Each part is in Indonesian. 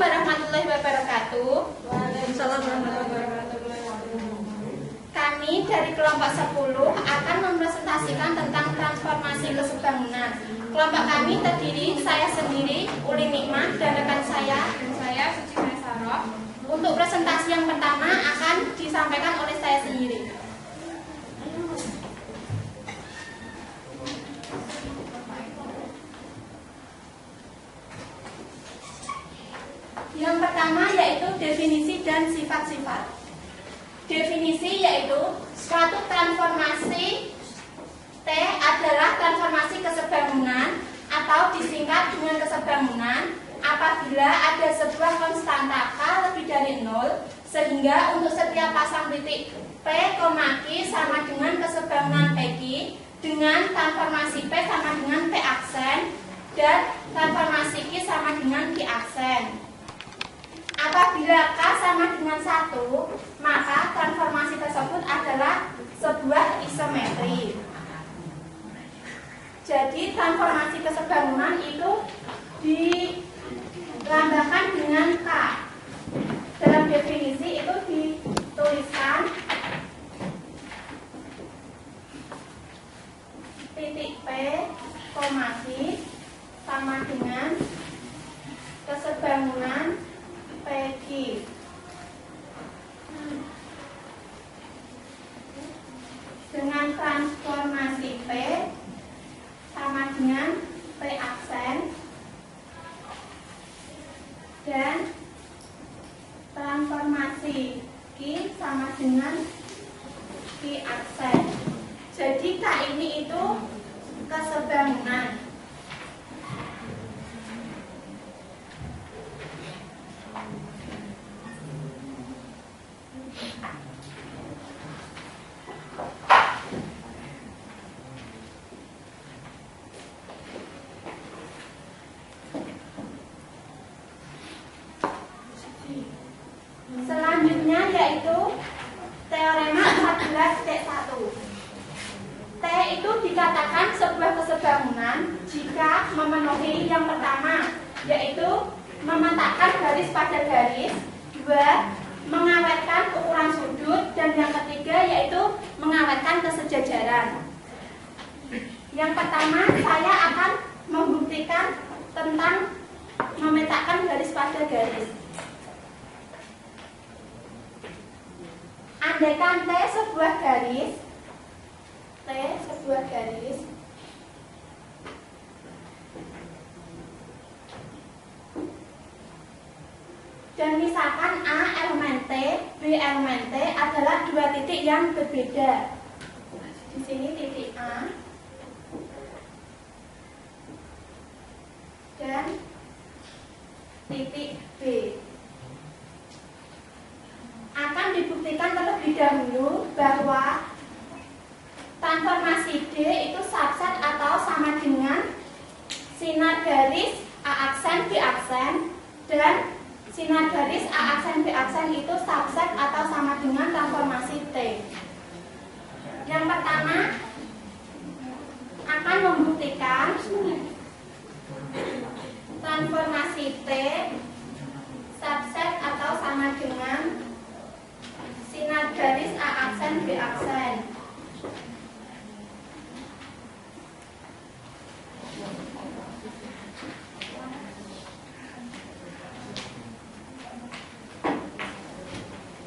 warahmatullahi wabarakatuh. Waalaikumsalam warahmatullahi wabarakatuh. Kami dari kelompok 10 akan mempresentasikan tentang transformasi kesebangunan. Kelompok kami terdiri saya sendiri, Uli Nikmah, dan rekan saya Suci Maisaro. Untuk presentasi yang pertama akan disampaikan oleh saya sendiri. Yang pertama yaitu definisi dan sifat-sifat. Definisi yaitu suatu transformasi T adalah transformasi kesebangunan atau disingkat dengan kesebangunan apabila ada sebuah konstanta K lebih dari 0 sehingga untuk setiap pasang titik P, Q sama dengan kesebangunan PQ dengan transformasi P sama dengan P aksen dan transformasi Q sama dengan Q aksen. Apabila K sama dengan 1, maka transformasi tersebut adalah sebuah isometri. Jadi transformasi kesebangunan itu dilambangkan dengan K. Dalam definisi itu dituliskan titik P, Q sama dengan kesebangunan PQ. Dengan transformasi P sama dengan P aksen dan transformasi Q sama dengan Q aksen. Jadi K ini itu kesebangunan. Selanjutnya yaitu teorema 14.1. T itu dikatakan sebuah kesebangunan jika memenuhi yang pertama yaitu memetakan garis pada garis, 2. mengawetkan ukuran sudut, dan yang ketiga yaitu mengawetkan kesejajaran. Yang pertama saya akan membuktikan tentang memetakan garis pada garis. Andaikan T sebuah garis, dan misalkan A elemen T, B elemen T adalah dua titik yang berbeda. Di sini titik A dan titik B. Akan dibuktikan terlebih dahulu bahwa transformasi D itu subset atau sama dengan sinar garis A aksen B aksen, dan sinar garis A aksen B aksen itu subset atau sama dengan transformasi T. Yang pertama akan membuktikan transformasi T subset atau sama dengan sinar garis A aksen B aksen.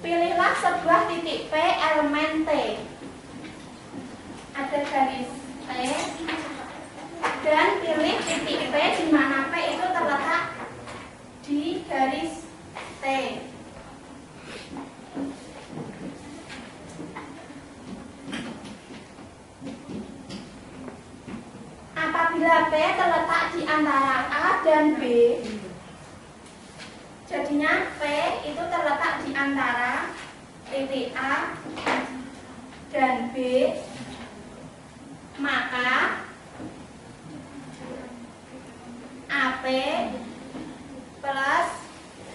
Pilihlah sebuah titik P elemen T. Ada garis P dan pilih titik P di mana P itu terletak di garis T. Apabila P terletak di antara A dan B, jadinya P itu terletak di antara titik A dan B, maka AP plus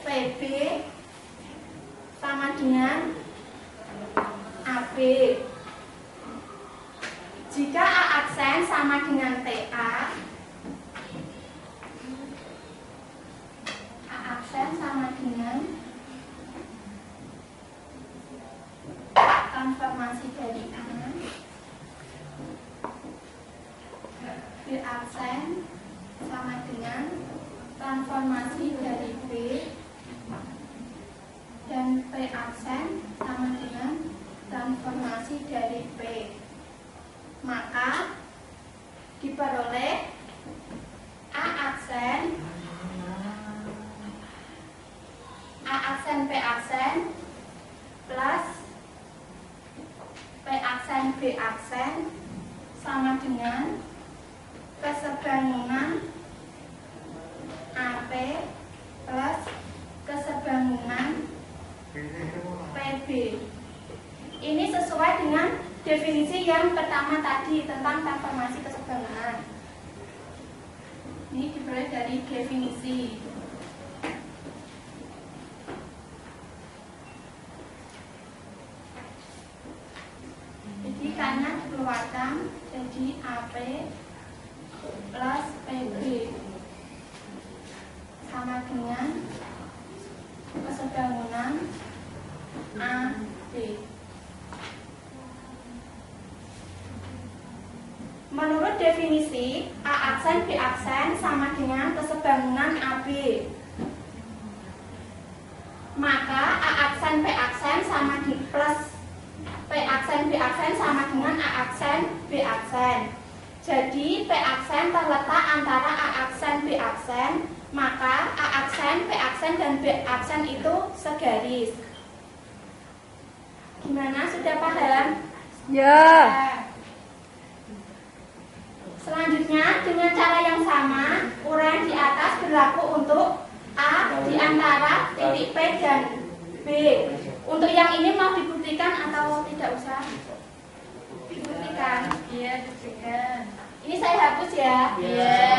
PB sama dengan AB. Jika A aksen sama dengan TA, A aksen sama aksen sama dengan transformasi dari P. Maka diperoleh A aksen P aksen plus P aksen B aksen sama dengan kesebangunan AP plus kesebangunan PB. Ini sesuai dengan definisi yang pertama tadi tentang transformasi kesebangunan. Ini diperoleh dari definisi. Jadi karena dikeluarkan jadi AP plus PB sama dengan kesebangunan AB. Menurut definisi, A aksen B aksen sama dengan kesebangunan AB. Maka A aksen B aksen sama di plus P aksen B aksen sama dengan A aksen B aksen. Jadi P aksen terletak antara A aksen B aksen, maka A aksen, P aksen, dan B aksen itu segaris. Gimana? Sudah paham? Ya. Selanjutnya dengan cara yang sama, uraian di atas berlaku untuk A di antara titik P dan B. Untuk yang ini mau dibuktikan atau tidak usah? Dibuktikan. Iya, dibuktikan. Ini saya hapus ya. Iya.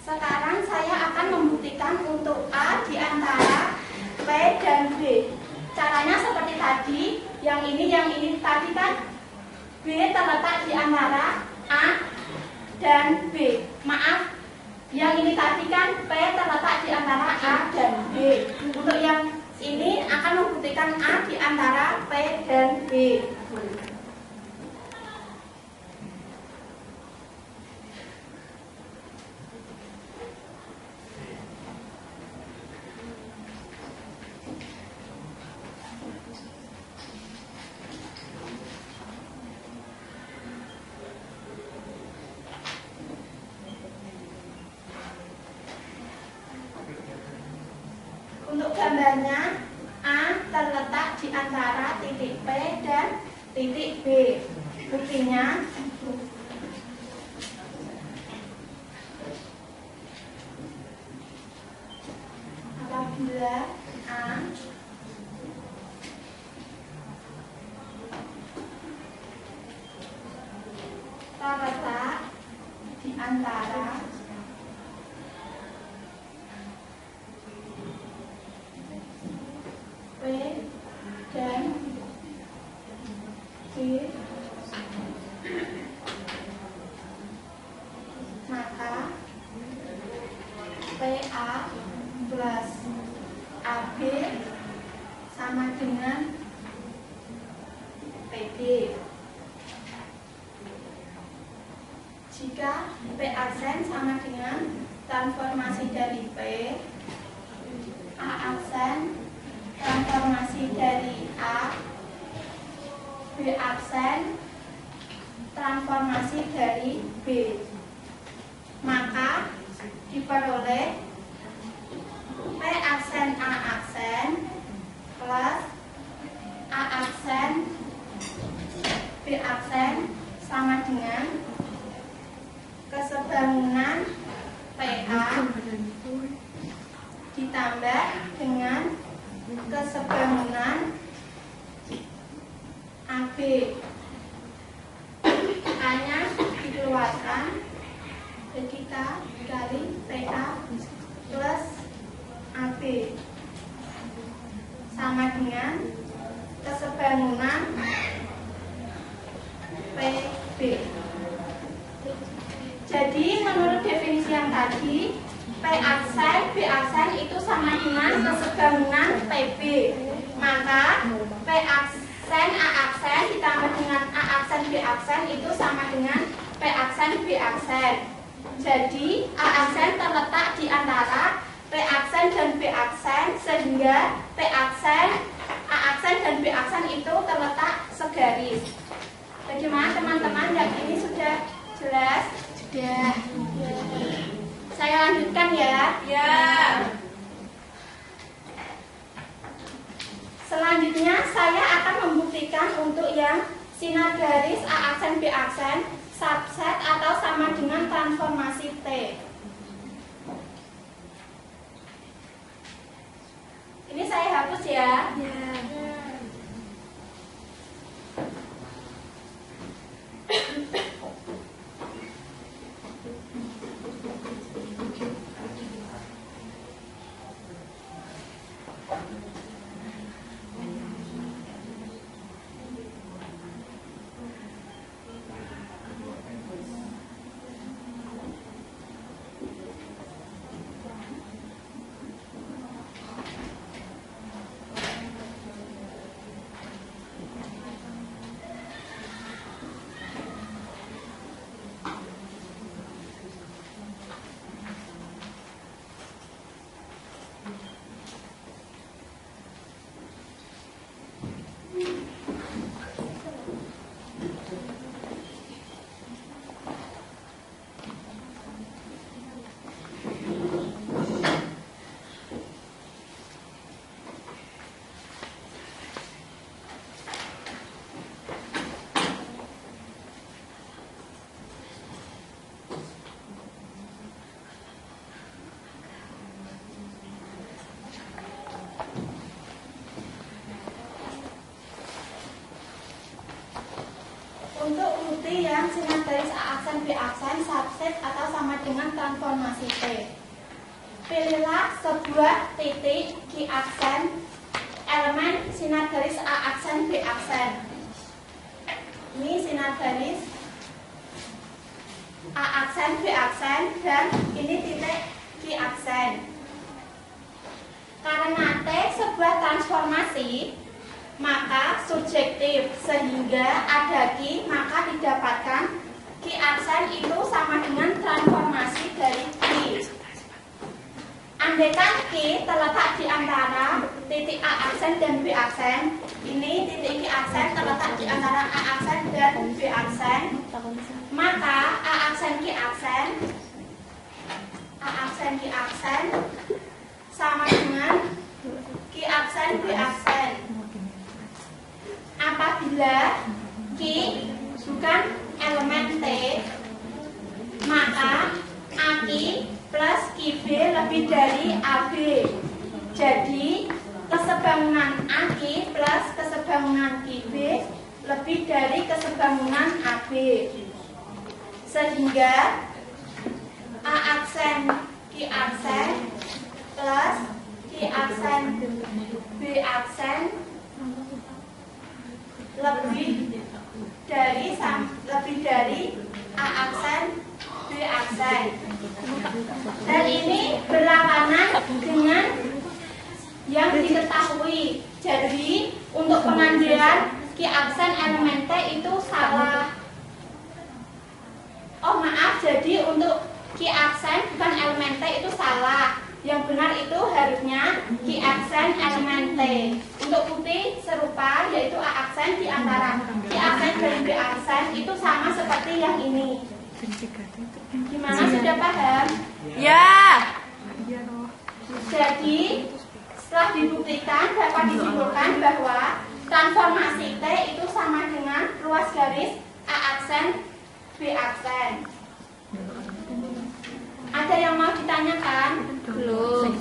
Sekarang saya akan membuktikan untuk A di antara P dan B. Caranya seperti tadi, yang ini tadi kan B terletak di antara A dan B. Maaf, yang ini tadi kan P terletak di antara A dan B. Untuk yang ini akan membuktikan A di antara P dan B. Untuk gambarnya, A terletak di antara titik P dan titik B. Buktinya, apabila A terletak di antara P dan B, maka PA plus AB sama dengan PD. Jika P aksen sama dengan transformasi dari P, A aksen transformasi dari A, B aksen transformasi dari B, maka diperoleh P aksen A aksen plus A aksen B aksen sama dengan kesebangunan PA ditambah dengan kesebangunan AB. A-nya dikeluarkan, kita kali PA plus AB sama dengan kesebangunan PB. Jadi menurut definisi yang tadi, P aksen, B aksen itu sama dengan kesebangunan PB. Maka P aksen, A aksen ditambah dengan A aksen, B aksen itu sama dengan P aksen, B aksen. Jadi A aksen terletak di antara P aksen dan B aksen, sehingga P aksen, A aksen dan B aksen itu terletak segaris. Bagaimana teman-teman? Yang ini sudah jelas? Sudah. Saya lanjutkan ya. Ya. Selanjutnya saya akan membuktikan untuk yang sinar garis A aksen B aksen, subset atau sama dengan transformasi T. Ini saya hapus ya. Untuk bukti yang sinar garis A aksen B aksen, subset atau sama dengan transformasi T. Pilihlah sebuah titik Q aksen elemen sinar garis A aksen B aksen. Ini sinar garis A aksen B aksen dan ini titik Q aksen. Karena T sebuah transformasi, maka subjektif, sehingga ada Q maka didapatkan Q aksen itu sama dengan transformasi dari Q. Andaikan Q terletak di antara titik A aksen dan B aksen, ini titik Q aksen terletak di antara A aksen dan B aksen, maka A aksen Q aksen sama dengan Q aksen B aksen. Apabila Q bukan elemen T, maka AQ plus QB lebih dari AB. Jadi kesebangunan AQ plus kesebangunan QB lebih dari kesebangunan AB. Sehingga A aksen Q aksen plus Q aksen B aksen lebih dari A aksen B aksen. Dan ini berlawanan dengan yang diketahui. Jadi untuk pengambilan Q aksen elemen T itu salah. Oh maaf, jadi untuk Q aksen bukan elemen T itu salah. Yang benar itu harusnya Q aksen elemen T. Untuk bukti serupa yaitu A aksen di antara Q aksen dan B aksen itu sama seperti yang ini. Gimana, sudah paham? Ya. Jadi setelah dibuktikan dapat disimpulkan bahwa transformasi T itu sama dengan luas garis A aksen B aksen. Ada yang mau ditanyakan? Belum.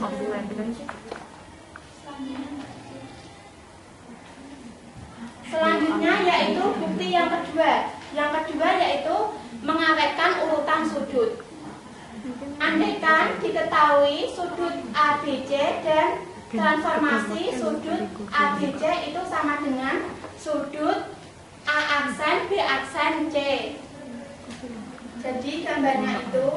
Selanjutnya yaitu bukti yang kedua. Yang kedua yaitu mengawetkan urutan sudut. Andaikan diketahui sudut ABC dan transformasi sudut ABC itu sama dengan sudut A aksen B aksen C. Jadi gambarnya itu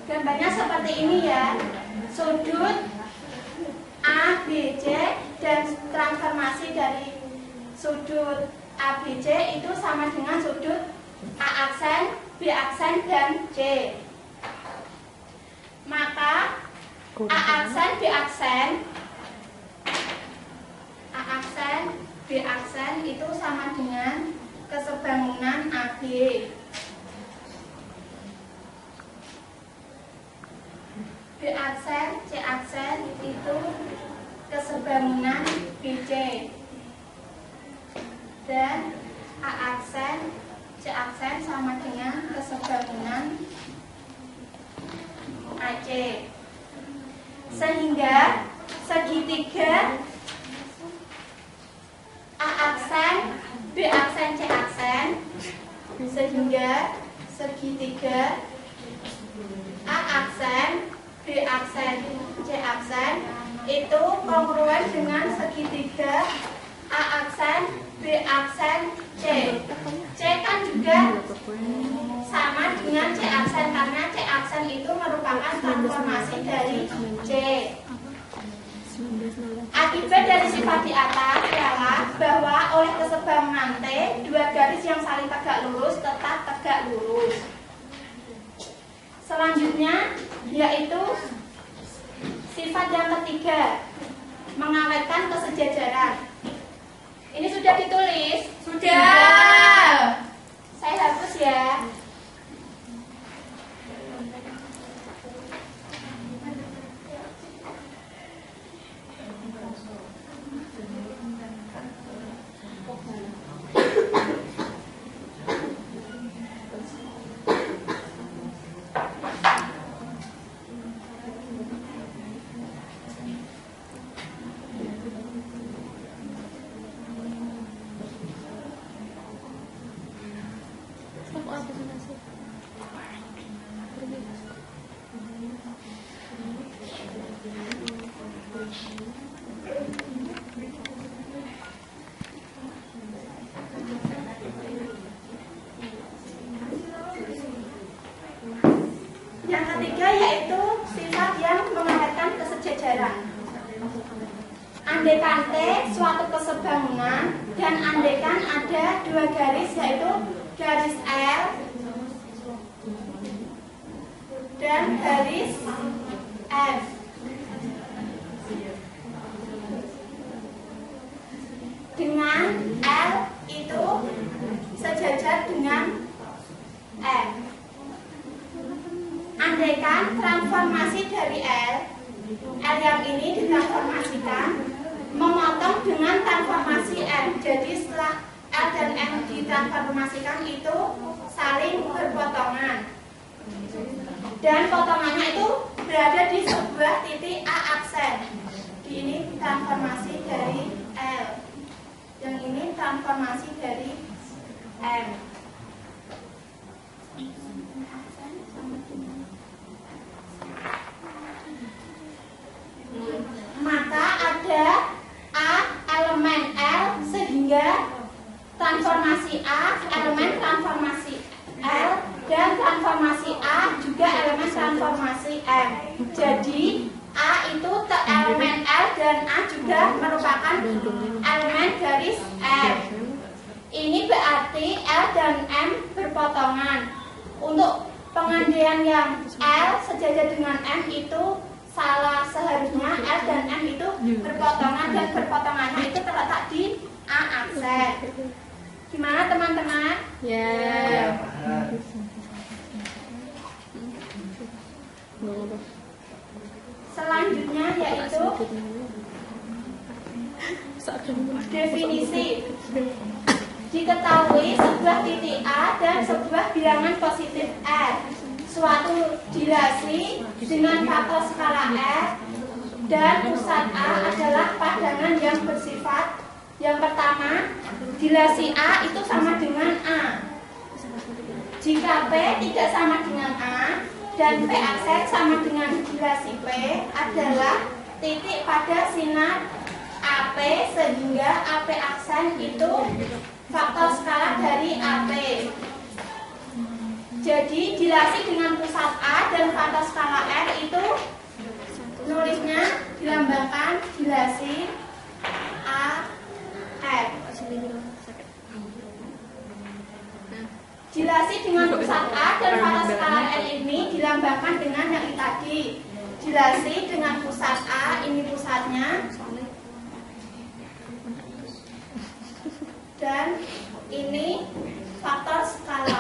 gambarnya seperti ini ya. Sudut A, B, C dan transformasi dari sudut A, B, C itu sama dengan sudut A aksen, B aksen dan C. Maka A aksen, B aksen, A aksen, B aksen itu sama dengan kesebangunan AB. B aksen, C aksen itu kesebangunan BC. Dan A aksen, C aksen sama dengan kesebangunan AC. Sehingga segitiga A aksen, B aksen, C aksen, sehingga segitiga A aksen, B aksen, C aksen itu kongruen dengan segitiga A aksen, B aksen, C. C kan juga sama dengan C aksen karena C aksen itu merupakan transformasi dari C. Akibat dari sifat di atas adalah bahwa oleh kesebangunan T, dua garis yang saling tegak lurus tetap tegak lurus. Selanjutnya yaitu sifat yang ketiga, mengawetkan kesejajaran. Ini sudah ditulis? Sudah. Saya hapus ya. Yang ketiga yaitu sifat yang mengawetkan kesejajaran. Andaikan T suatu kesebangunan dan andaikan ada dua garis yaitu garis L dan garis F. Dengan L itu sejajar dengan F. Andaikan transformasi dari L yang ini ditransformasikan memotong dengan transformasi M. Jadi setelah L dan M ditransformasikan itu saling berpotongan. Dan potongannya itu berada di sebuah titik A aksen. Ini transformasi dari L. Yang ini transformasi dari M. Maka ada A elemen L sehingga transformasi A elemen transformasi L dan transformasi A juga elemen transformasi M. Jadi A itu elemen L dan A juga merupakan elemen garis M. Ini berarti L dan M berpotongan. Untuk pengandaian yang L sejajar dengan M itu salah, seharusnya L dan M itu berpotongan dan berpotongannya itu terletak di A aksen. Gimana teman-teman? Ya. Selanjutnya yaitu definisi. Diketahui sebuah titik A dan sebuah bilangan positif R. Suatu dilasi dengan faktor skala R dan pusat A adalah padangan yang bersifat. Yang pertama, dilasi A itu sama dengan A. Jika P tidak sama dengan A dan P aksen sama dengan dilasi P adalah titik pada sinar AP, sehingga AP aksen itu faktor skala dari AP. Jadi dilasi dengan pusat A dan faktor skala R itu nulisnya dilambangkan dilasi A R. Dilasi dengan pusat A dan faktor skala R ini dilambangkan dengan yang tadi. Dilasi dengan pusat A, ini pusatnya, dan ini faktor skala.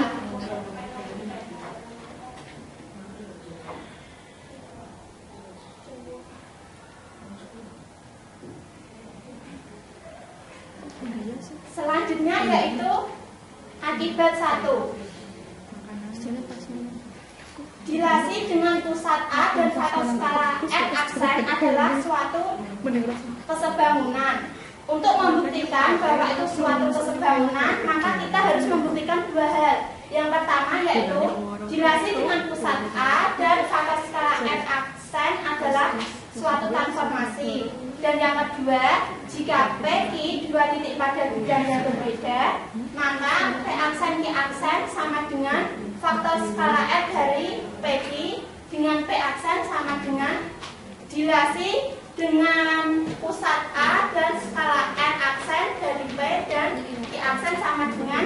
Selanjutnya yaitu akibat 1. Dilasi dengan pusat A dan faktor skala R aksen adalah suatu kesebangunan. Untuk membuktikan bahwa itu suatu kesebangunan, maka kita harus membuktikan dua hal. Yang pertama yaitu dilasi dengan pusat A dan faktor skala R aksen adalah suatu transformasi. Dan yang kedua, jika PQ dua titik pada bidang yang berbeda, maka P aksen Q aksen sama dengan faktor skala R dari PQ dengan P aksen sama dengan dilasi dengan pusat A dan skala R aksen dari P dan Q aksen sama dengan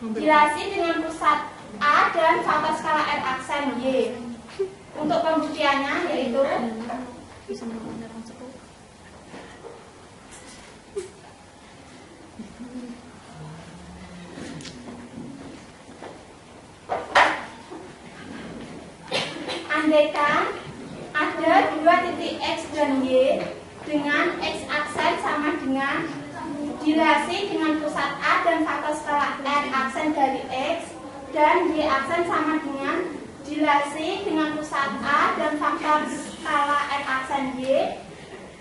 dilasi dengan pusat A dan faktor skala R aksen Y. Untuk pembuktiannya yaitu andaikan ada dua titik X dan Y dengan X aksen sama dengan dilasi dengan pusat A dan faktor skala R aksen dari X dan Y aksen sama dengan dilasi dengan pusat A dan faktor skala R aksen Y,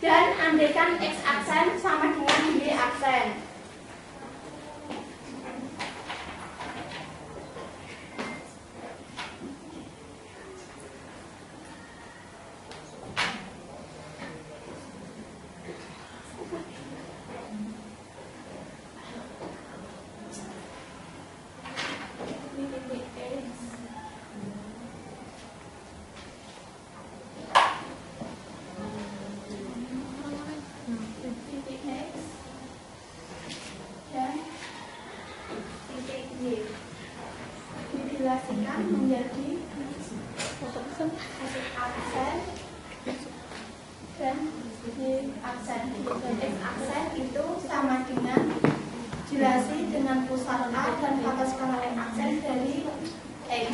dan andaikan X aksen sama dengan Y aksen. Dilasikan menjadi aksen dan aksen. X aksen itu sama dengan dilasi dengan pusat A dan faktor skala R aksen dari X.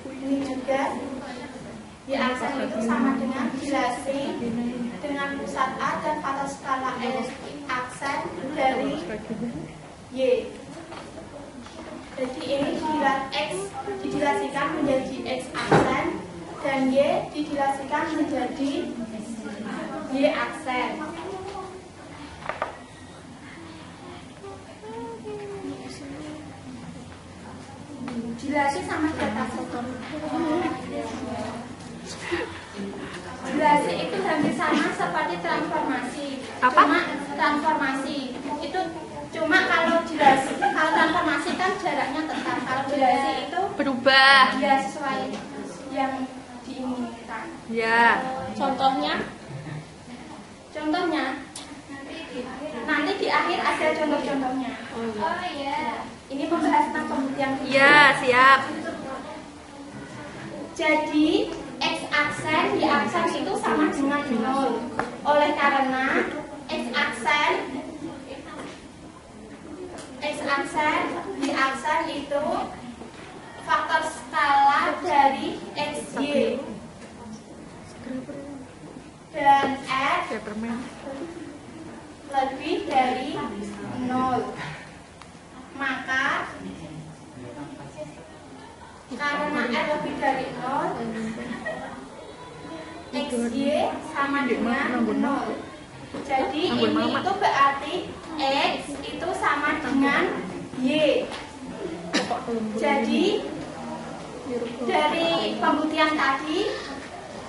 Ini juga Y aksen itu sama dengan dilasi dengan pusat A dan faktor skala R aksen dari Y. Jadi ini X didilasikan menjadi X aksen dan Y didilasikan menjadi Y aksen. Dilasi sama di atas. Dilasi itu hampir sama seperti transformasi. Apa? Cuma transformasi itu kalau dilasi, kalau transformasi kan jaraknya tetap. Kalau dilasi itu berubah. Ya, sesuai yang diinginkan. Ya. Contohnya nanti di akhir ada contoh-contohnya. Oh iya. Ini membahas tentang pembuktian. Ya, siap. Jadi X aksen Y aksen itu sama dengan 0. Oleh karena X aksen Y aksen itu faktor skala dari XY dan X lebih dari 0. Maka karena R lebih dari 0, XY sama dengan 0. Jadi ini itu berarti X itu sama dengan Y. Jadi dari pembuktian tadi,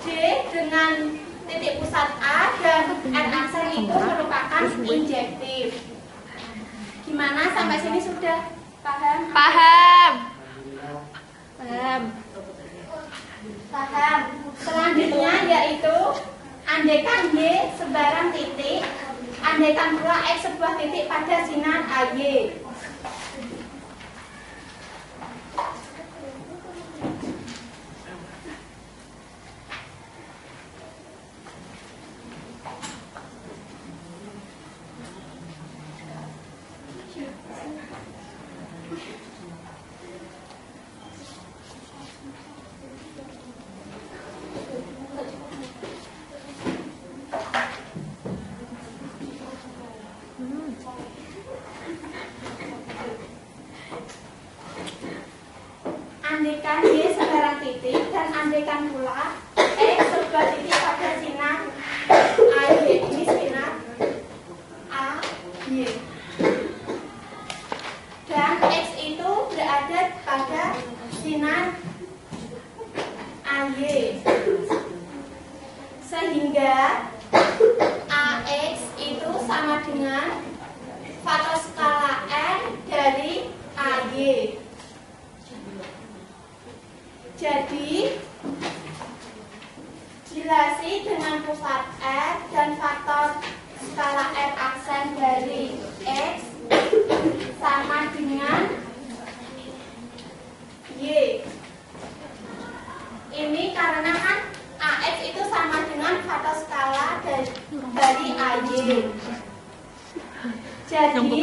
D dengan titik pusat A dan R aksen itu merupakan injektif. Gimana sampai sini sudah paham? Paham. Selanjutnya yaitu andaikan Y sebarang titik, andaikan pula X sebuah titik pada sinar AY. Andaikan Y sebarang titik dan andaikan pula X sebuah titik pada sinar AY. Ini sinar AY. Dan X itu berada pada sinar AY. Sehingga AX itu sama dengan faktor skala N dari AY. Jadi jilasi dengan pusat R dan faktor skala R aksen dari X sama dengan Y. Ini karena kan AX itu sama dengan faktor skala dari AY. Jadi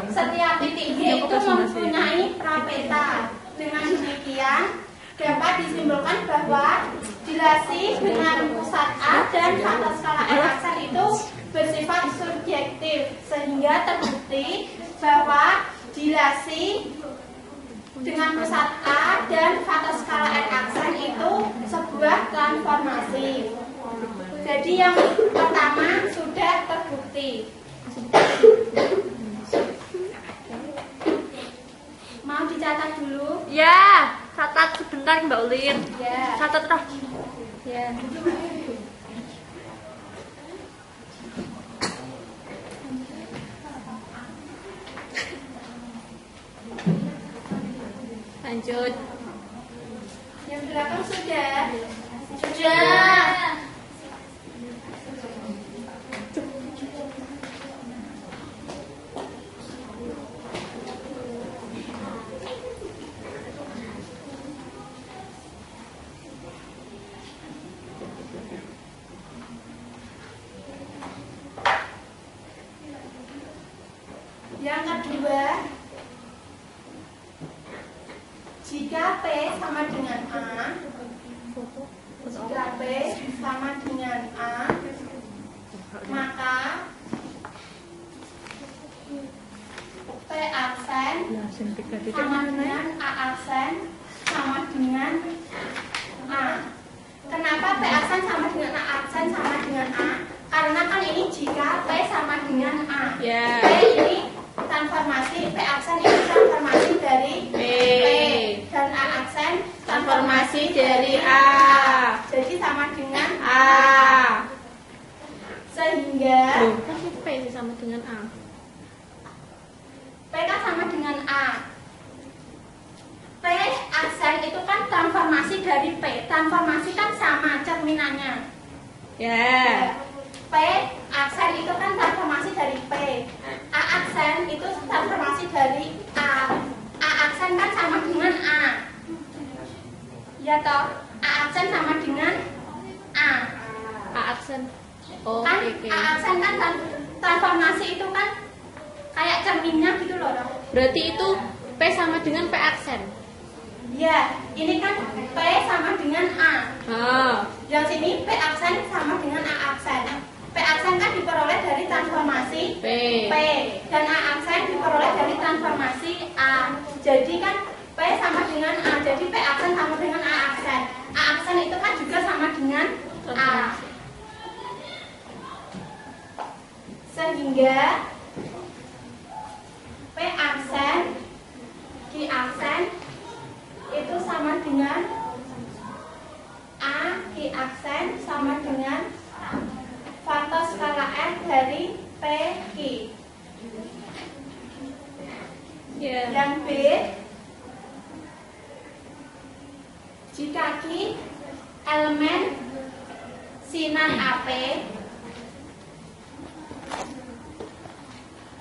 setiap titik Y itu mempunyai prapeta. Dengan demikian dapat disimpulkan bahwa jilasi dengan pusat A dan faktor skala R aksen itu bersifat subjektif, sehingga terbukti bahwa jilasi dengan pusat A dan faktor skala R aksen itu sebuah transformasi. Jadi yang pertama sudah terbukti. Mau dicatat dulu? Ya, catat sebentar Mbak Ulin. Ya. Catat toh. Ya. Lanjut. Yang belakang sudah. Sudah. Yang kedua, jika P sama dengan A, maka P aksen sama dengan A aksen sama dengan A. Kenapa P aksen sama dengan A aksen sama dengan A? Karena kan ini jika P sama dengan A. Ya. P ini transformasi, P aksen ini transformasi dari P dan A aksen transformasi dari A. Jadi sama dengan A. Sehingga P sama dengan A. P kan sama dengan A. P aksen transformasi kan sama cerminannya. Ya. P aksen itu kan transformasi dari P. A aksen itu transformasi dari A. A aksen kan sama dengan A. Ya toh? A aksen sama dengan A. A aksen. Oh, Kan oke. A aksen kan transformasi itu kan kayak cerminnya gitu loh. Berarti itu P sama dengan P aksen. Ya, ini kan P sama dengan A. Ah. Yang sini P aksen sama dengan A aksen. P aksen kan diperoleh dari transformasi P. P dan A aksen diperoleh dari transformasi A. Jadi kan P sama dengan A. Jadi P aksen sama dengan A aksen. A aksen itu kan juga sama dengan A. Sehingga P aksen, Q aksen itu sama dengan A, Q aksen sama dengan faktor skala F dari P, Q. Ya. Yang B, jika Q elemen sinar AP,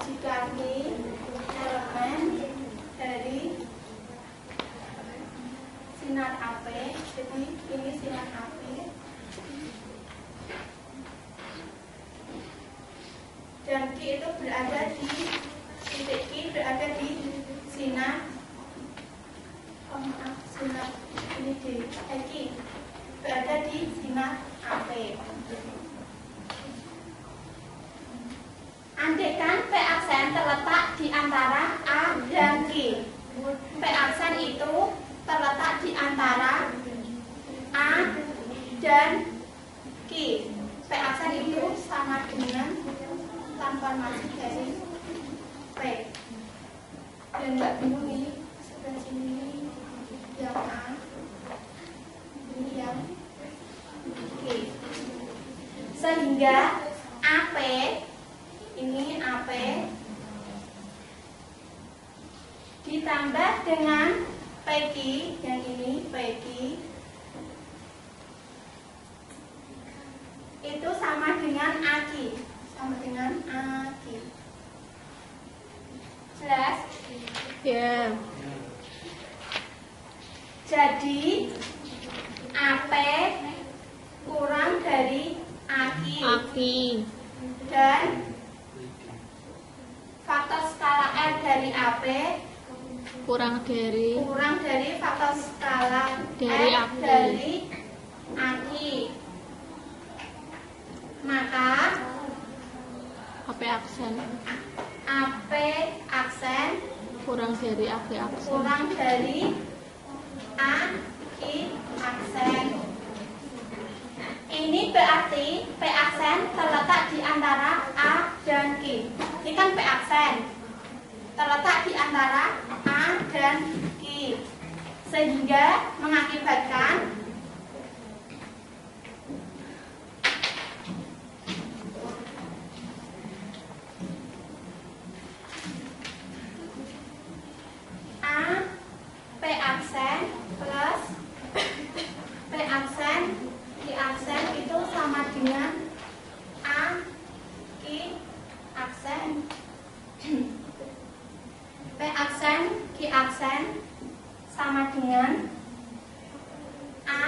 jika Q elemen dari sinar AP, jadi ini sinar AP. Dan Q itu berada di titik Q berada di sinar sinar ini di Q berada di sinar AP. Andaikan P aksen terletak di antara A dan Q. P aksen itu terletak di antara A dan Q. P aksen itu sama dengan transformasi dari P. Dan nggak bingung ini sebelah sini yang A, ini yang Q. Sehingga AP ini AP ditambah dengan PQ yang ini PQ itu sama dengan AQ, sama dengan AQ. Jelas? Ya. Jadi AP kurang dari AQ Aki. dan faktor skala R dari AP Kurang dari faktor skala Dari R AQ. dari AQ. Maka AP aksen. AP aksen Kurang dari AK aksen. kurang dari AQ aksen. Ini berarti P aksen terletak di antara A dan Q. Ini kan P aksen terletak di antara A dan Q, sehingga mengakibatkan A P aksen plus P aksen Q aksen itu sama dengan A Q aksen. P aksen Q aksen sama dengan A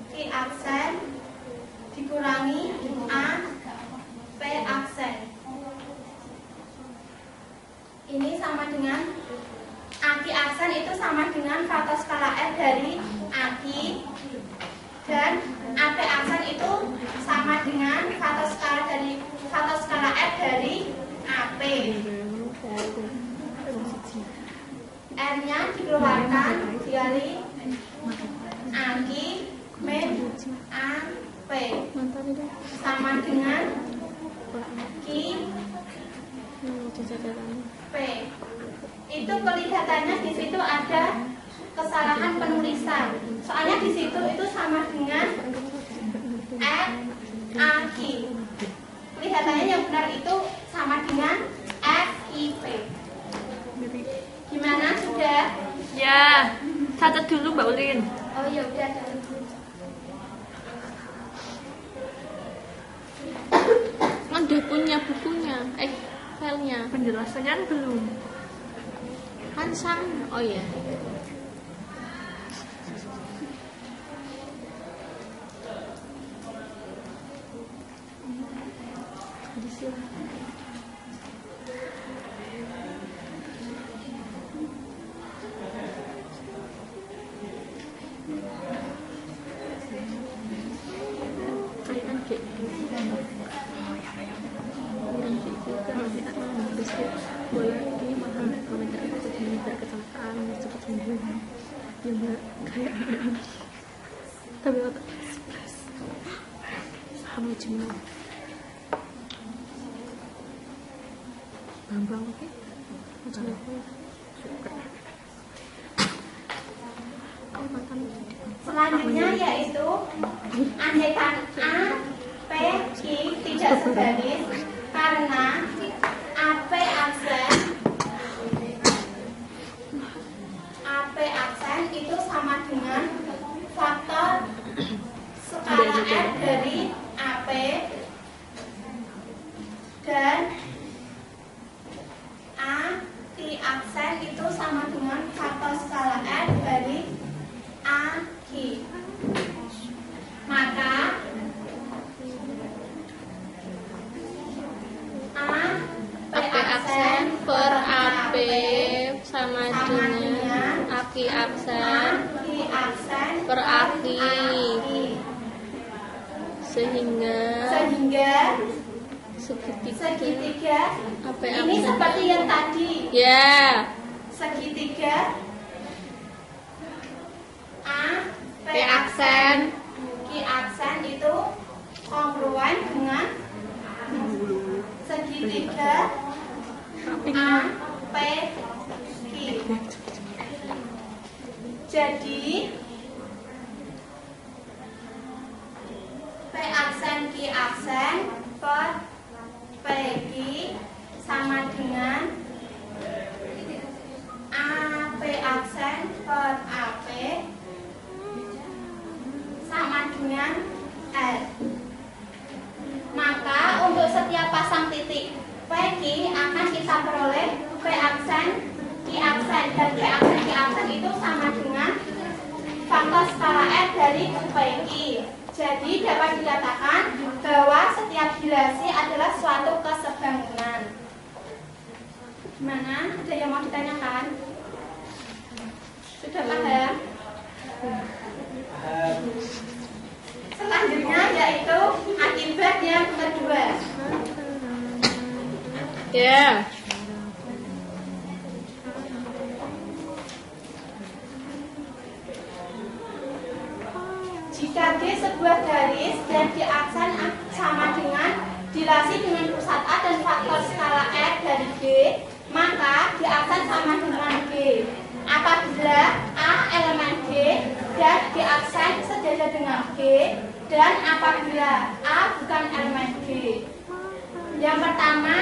Q aksen dikurangi A P aksen. Ini sama dengan A Q aksen itu sama dengan faktor skala F dari A Q dan A P aksen itu sama dengan faktor skala F dari A P. R-nya dikeluarkan dari AQ min AP sama dengan Q P. Itu kelihatannya di situ ada kesalahan penulisan. Soalnya di situ itu sama dengan F AQ. Kelihatannya yang benar itu sama dengan FIP. Gimana, sudah? Ya. Catat dulu Mbak Ulin. Oh ya udah. udah punya bukunya, filenya. Penjelasannya kan belum. Kan sama. Oh iya. Di sini. Kan kayak bola ini mahal komentar komentar kecelakaan cepat sembuh ya mbak kayak tapi otak stres sama jenuh bambang oke macam apa suka makan Selanjutnya yaitu andaikan A, P, Q tidak sebaris karena AP aksen itu sama dengan faktor skala R dari AP dan A, T aksen itu sama dengan faktor skala R dari A, Q. Maka AP aksen per AP sama dengan aki aksen per aki sehingga segitiga AP ini aksen seperti yang tadi ya segitiga A, P P aksen Q aksen itu kongruen dengan segitiga A, P, Q. Jadi P aksen Q aksen per P Q sama dengan A, P aksen per A, P sama dengan R. Maka untuk setiap pasang titik PQ akan kita peroleh P aksen, Q aksen, dan P aksen, Q aksen itu sama dengan faktor skala R dari PQ. Jadi dapat dikatakan bahwa setiap bilasi adalah suatu kesebangunan. Gimana? Ada yang mau ditanyakan? Sudah paham? Selanjutnya yaitu akibat yang kedua. ya Jika G sebuah garis dan G aksen sama dengan dilasi dengan pusat A dan faktor skala R dari G, maka G aksen sama dengan G. Apabila A elemen G dan G aksen sejajar dengan G, dan apabila A bukan elemen G. Yang pertama,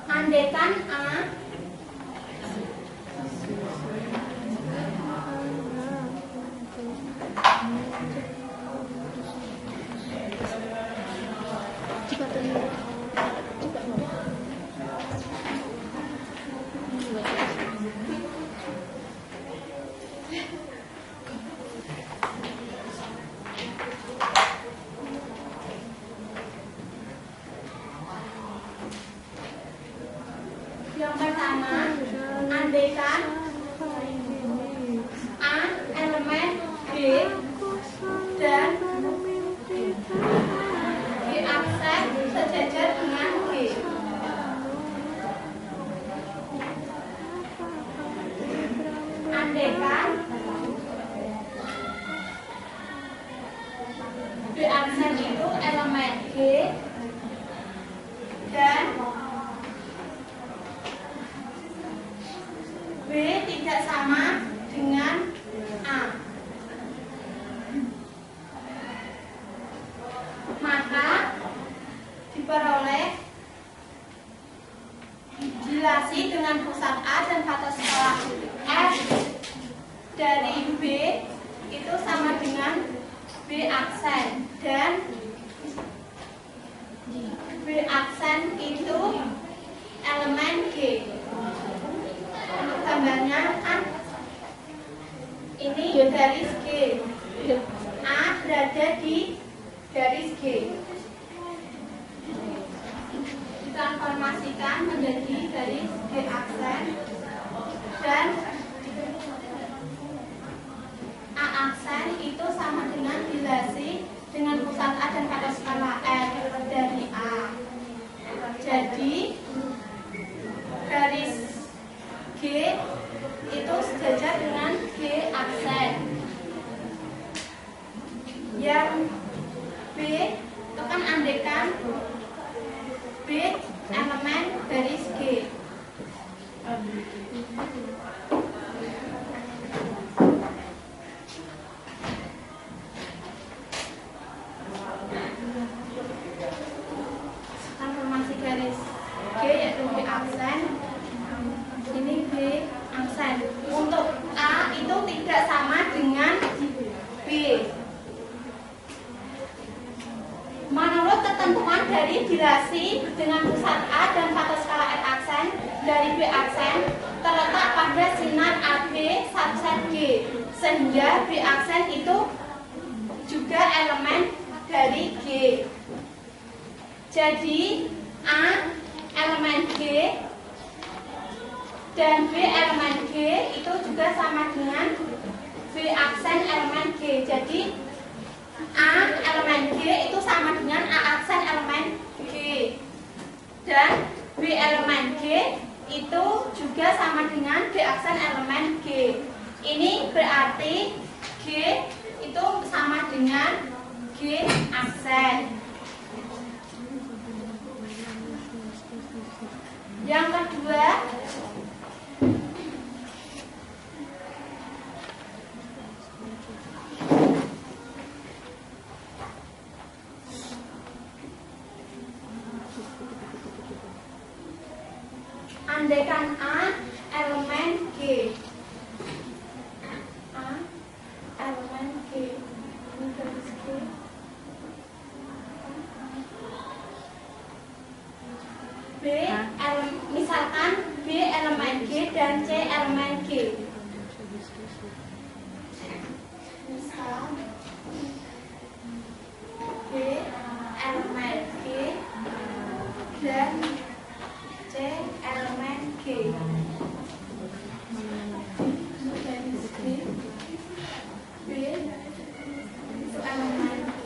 andaikan A yang pertama, andaikan A elemen B dan G aksen sejajar dengan G. Andaikan B aksen itu elemen G dan B tidak sama dengan A, maka diperoleh garis G. A berada di garis G. Ditransformasikan menjadi garis G aksen dan A aksen itu sama dengan dilasi dengan pusat A dan pada skala R dari A. Jadi garis G itu sejajar dengan G aksen. Yang B itu kan andekan B elemen garis G. Transformasi garis G yaitu B aksen. Ini B aksen. Untuk A itu tidak sama dengan B. Menurut ketentuan dari dilasi dengan pusat A dan faktor skala R aksen dari B aksen terletak pada sinar AB subset G, sehingga B aksen itu juga elemen dari G. Jadi A elemen G dan B elemen G itu juga sama dengan B aksen elemen G. Jadi A elemen G itu sama dengan A aksen elemen G, dan B elemen G itu juga sama dengan B aksen elemen G. Ini berarti G itu sama dengan G aksen. Yang kedua, andaikan A elemen G. A elemen G. Ini garis G. B misalkan B elemen G dan C elemen G. Misal B elemen G dan C elemen G. Garis G. B itu elemen G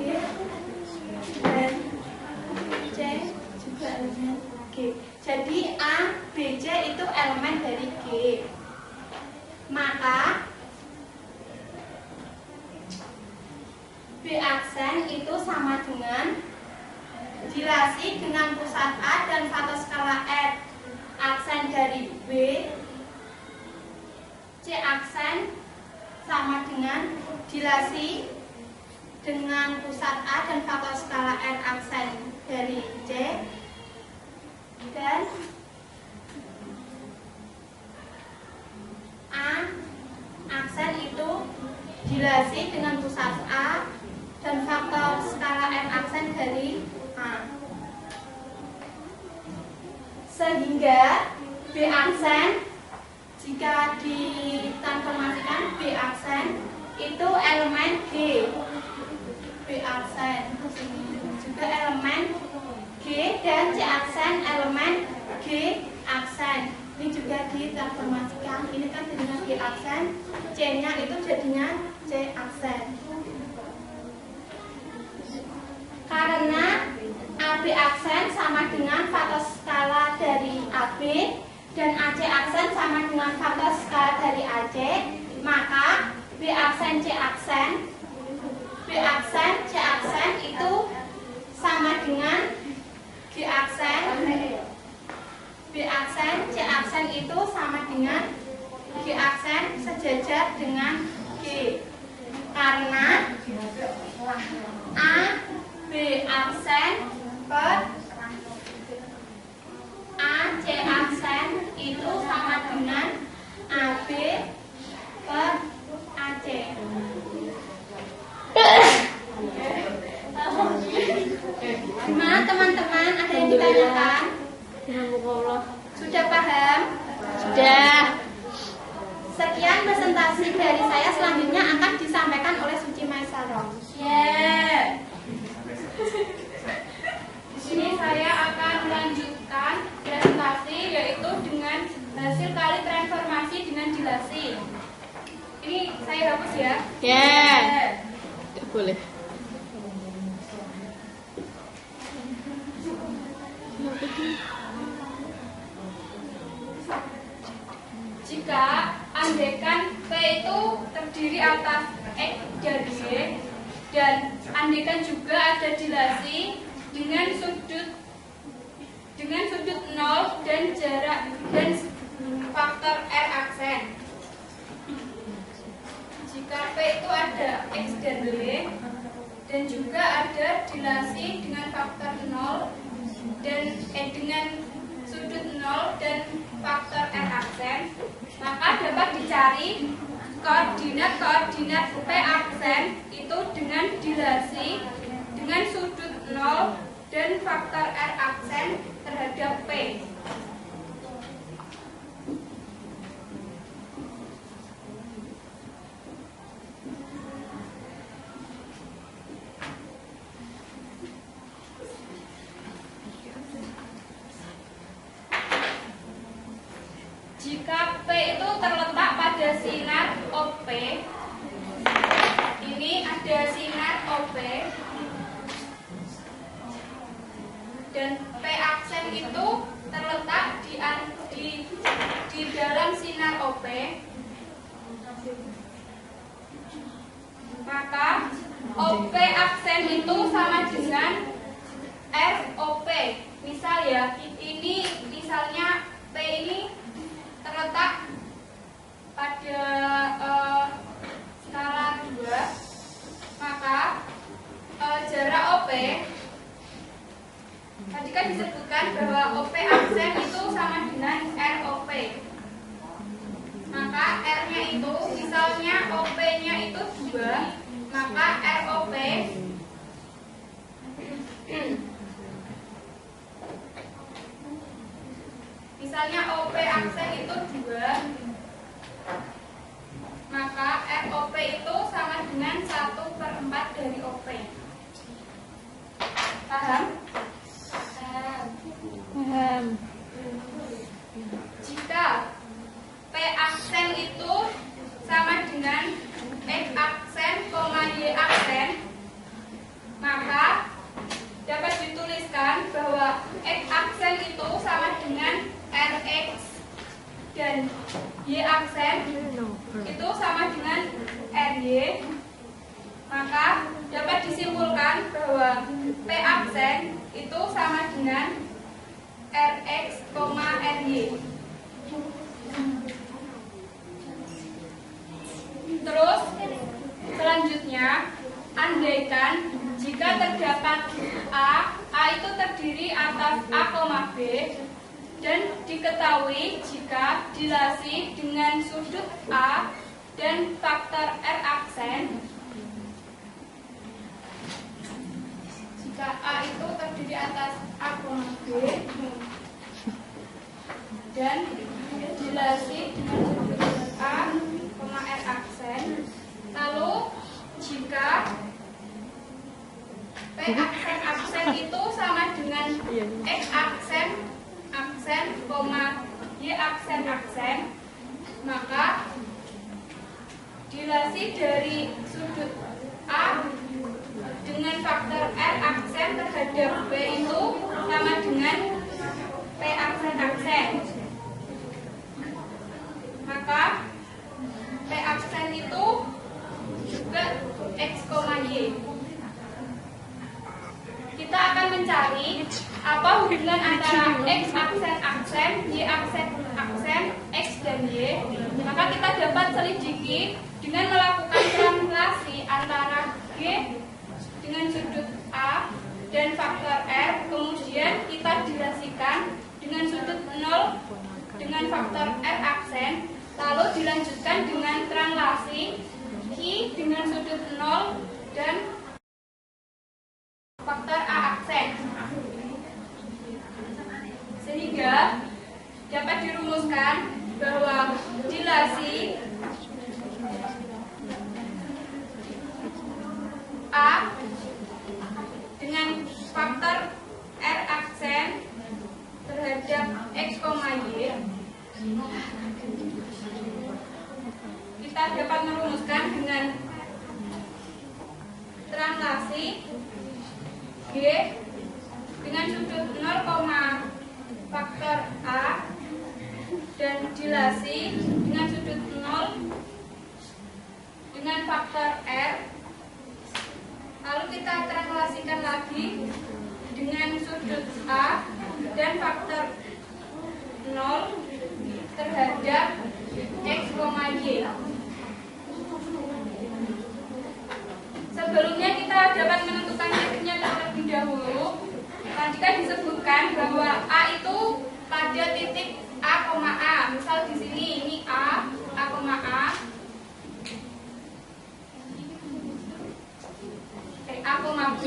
dan C juga elemen G. Jadi A, B, C itu elemen dari G. Maka B aksen itu sama dengan dilasi dengan pusat A dan faktor skala R aksen dari B. C aksen sama dengan dilasi dengan pusat A dan faktor skala R aksen dari C, dan A aksen itu dilasi dengan pusat A dan faktor skala R aksen dari A. Sehingga B aksen jika ditransformasikan B aksen itu elemen G. B aksen juga elemen G dan C aksen elemen G aksen. Ini juga ditransformasikan. Ini kan jadinya G aksen, C-nya itu jadinya C aksen. Karena AB aksen sama dengan faktor skala dari AB dan AC aksen sama dengan faktor skala dari AC, maka B aksen C aksen C aksen itu sama dengan G aksen. B aksen C aksen itu sama dengan G aksen sejajar dengan G. Karena A B aksen per A C aksen itu sama dengan AB per AC. Gimana teman-teman? Ada yang ditanyakan? Alhamdulillah. Sudah paham? Sudah. Sekian presentasi dari saya selanjutnya akan disampaikan oleh Suci Maisaro. Di sini saya akan melanjutkan presentasi yaitu dengan hasil kali transformasi dengan dilasi. Ini saya hapus ya. Tidak boleh. Jika andaikan P itu terdiri atas X dan Y, dan andaikan juga ada dilasi dengan sudut 0 dan jarak dan faktor R aksen. Jika P itu ada X dan Y dan juga ada dilasi dengan faktor 0 dan dengan sudut 0 dan faktor R aksen, maka dapat dicari koordinat P aksen itu dengan dilasi dengan sudut 0 dan faktor R aksen terhadap P. Jika P itu terletak pada sinar OP, ini ada sinar OP, dan P aksen itu terletak di dalam sinar OP, maka OP aksen itu sama dengan ROP. Misal ya, ini misalnya P ini terletak pada skala 2, maka jarak OP tadi kan disebutkan bahwa OP aksen itu sama dengan ROP, maka R-nya itu misalnya OP-nya itu 2, maka ROP misalnya OP aksen itu 2, maka ROP itu sama dengan 1/4 dari OP. Paham? Paham. Jika P aksen itu sama dengan X aksen, Y aksen, maka dapat dituliskan bahwa X aksen itu sama dengan RX dan Y aksen itu sama dengan RY, maka dapat disimpulkan bahwa P aksen itu sama dengan RX, RY. Terus selanjutnya, andaikan jika terdapat A itu terdiri atas A, B, dan diketahui jika dilasi dengan sudut A dan faktor R aksen, jika A itu terdiri atas A, B, dan dilasi dengan sudut A, R aksen, lalu jika P aksen itu sama dengan X aksen, Y aksen, maka dilasi dari sudut A dengan faktor R aksen terhadap B itu sama dengan P aksen. Maka P aksen itu juga X, Y. Kita akan mencari apa hubungan antara X aksen, Y aksen, X dan Y. Maka kita dapat selidiki dengan melakukan translasi antara G dengan sudut A dan faktor R. Kemudian kita dilasikan dengan sudut 0 dengan faktor R aksen. Lalu dilanjutkan dengan translasi Q dengan sudut 0 dan faktor A aksen. Sehingga dapat dirumuskan bahwa dilasi kita dapat merumuskan dengan translasi G dengan sudut 0, faktor A dan dilasi dengan sudut 0 dengan faktor R. Lalu kita translasikan lagi dengan sudut A dan faktor 0 terhadap X, Y. Sebelumnya kita dapat menentukan titiknya terlebih dahulu. Tadi kan disebutkan bahwa A itu pada titik A, A. Misal di sini ini A, A. A, B.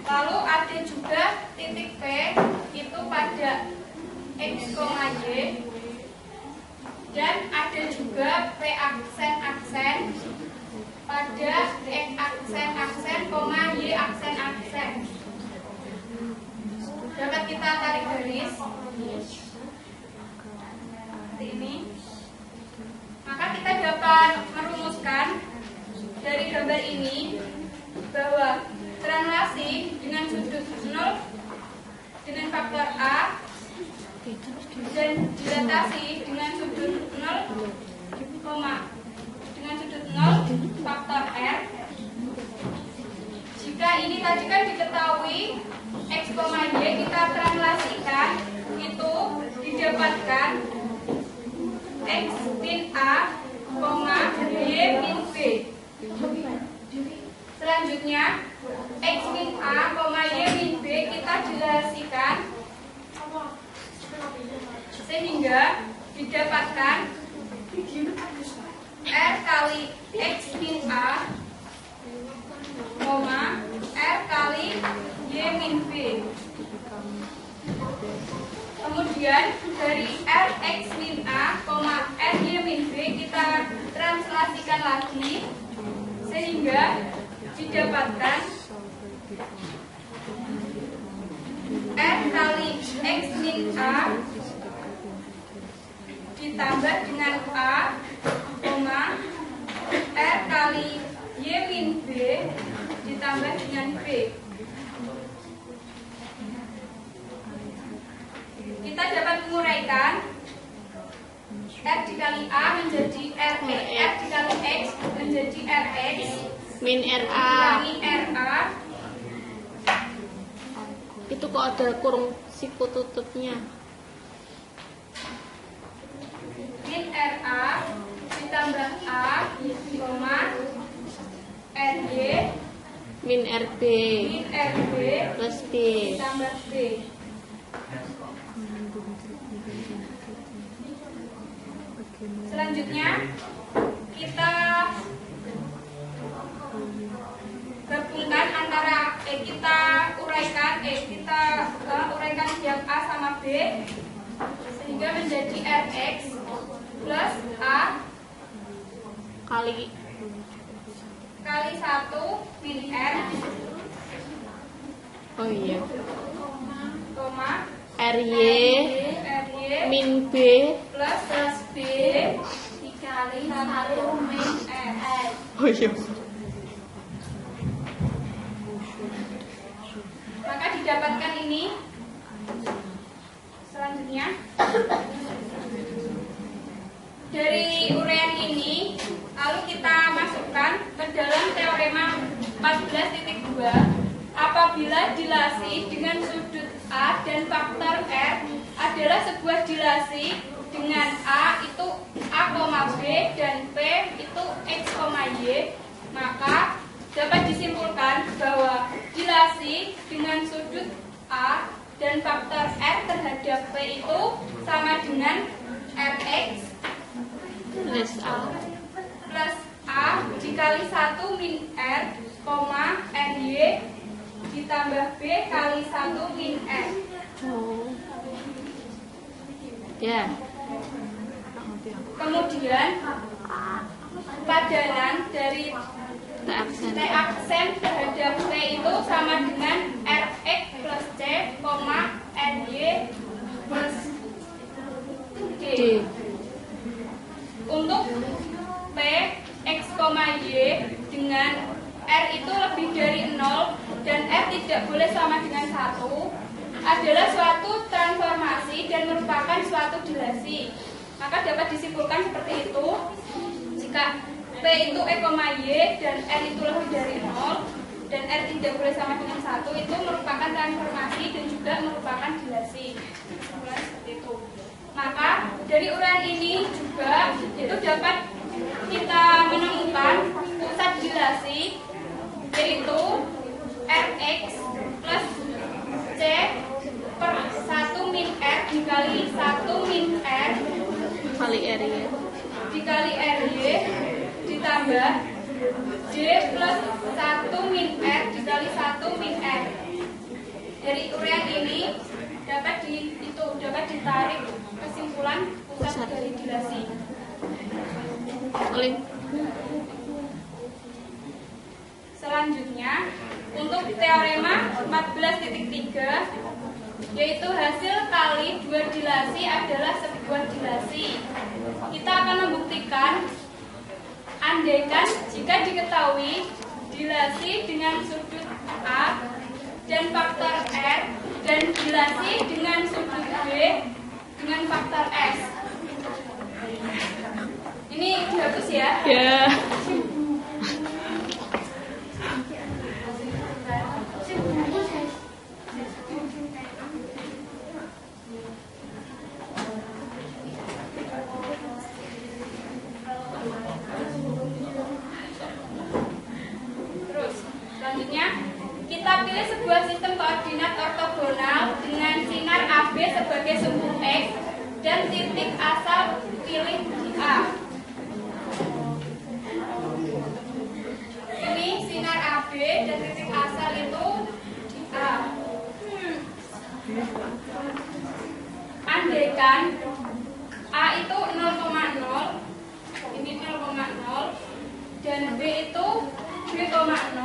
Lalu ada juga titik P itu pada X, Y. Dan ada juga P aksen pada X aksen, Y aksen. Dapat kita tarik garis seperti ini. Maka kita dapat merumuskan dari gambar ini bahwa translasi dengan sudut 0 dengan faktor A dan dilatasi dengan sudut 0, dengan sudut 0 faktor R. Jika ini tadi kan diketahui X, Y, kita translasikan itu didapatkan X min A, Y min B. Selanjutnya X min A, Y min B kita dilasikan sehingga didapatkan R kali X min A, R kali Y min B. Kemudian dari R X min A, R Y min B kita translasikan lagi sehingga didapatkan R kali X min A ditambah dengan A, R kali Y min B ditambah dengan B. Kita dapat menguraikan R dikali A menjadi R dikali X menjadi RX min RA. dikurangi RA. Itu kok ada kurung siku tutupnya. Min RA ditambah A, RY Min RB min RB plus B. ditambah B. Selanjutnya kita gabungkan antara kita uraikan yang A sama B sehingga menjadi RX plus A Kali 1 min R, oh iya, koma RY min B plus B dikali 1 min R. oh iya. Maka didapatkan ini. Selanjutnya dari uraian ini lalu kita masukkan ke dalam teorema 14.2. Apabila dilasi dengan sudut A dan faktor R adalah sebuah dilasi dengan A itu A, B dan P itu X, Y, maka dapat disimpulkan bahwa dilasi dengan sudut A dan faktor R terhadap P itu sama dengan Rx Plus A plus A dikali 1 min R, Ry ditambah B kali 1 min R. oh ya. Kemudian padanan dari T aksen T aksen terhadap P itu sama dengan Rx plus C, Ry plus D. D. Untuk Y dengan R itu lebih dari 0 dan R tidak boleh sama dengan 1 adalah suatu transformasi dan merupakan suatu dilasi. Maka dapat disimpulkan seperti itu. Jika P itu E, Y dan R itu lebih dari 0 dan R tidak boleh sama dengan 1 itu merupakan transformasi dan juga merupakan dilasi. Seperti itu. Maka dari uraian ini juga itu dapat kita menemukan pusat dilasi yaitu Rx plus C per 1 min R dikali 1 min R Kali R ya. dikali RY ditambah J plus 1 min R dikali 1 min R. Dari uraian ini dapat ditarik kesimpulan pusat dari dilasi. Selanjutnya untuk teorema 14.3 yaitu hasil kali dua dilasi adalah sebuah dilasi. Kita akan membuktikan andaikan jika diketahui dilasi dengan sudut A dan faktor R dan dilasi dengan sudut B dengan faktor S. Ini dihapus ya. Ya. Terus, selanjutnya kita pilih sebuah sistem koordinat ortogonal dengan sinar AB sebagai sumbu X dan titik asal pilih di A. Ini sinar AB dan titik asal itu di A. Andaikan A itu 0,0, ini 0,0 dan B itu B,0.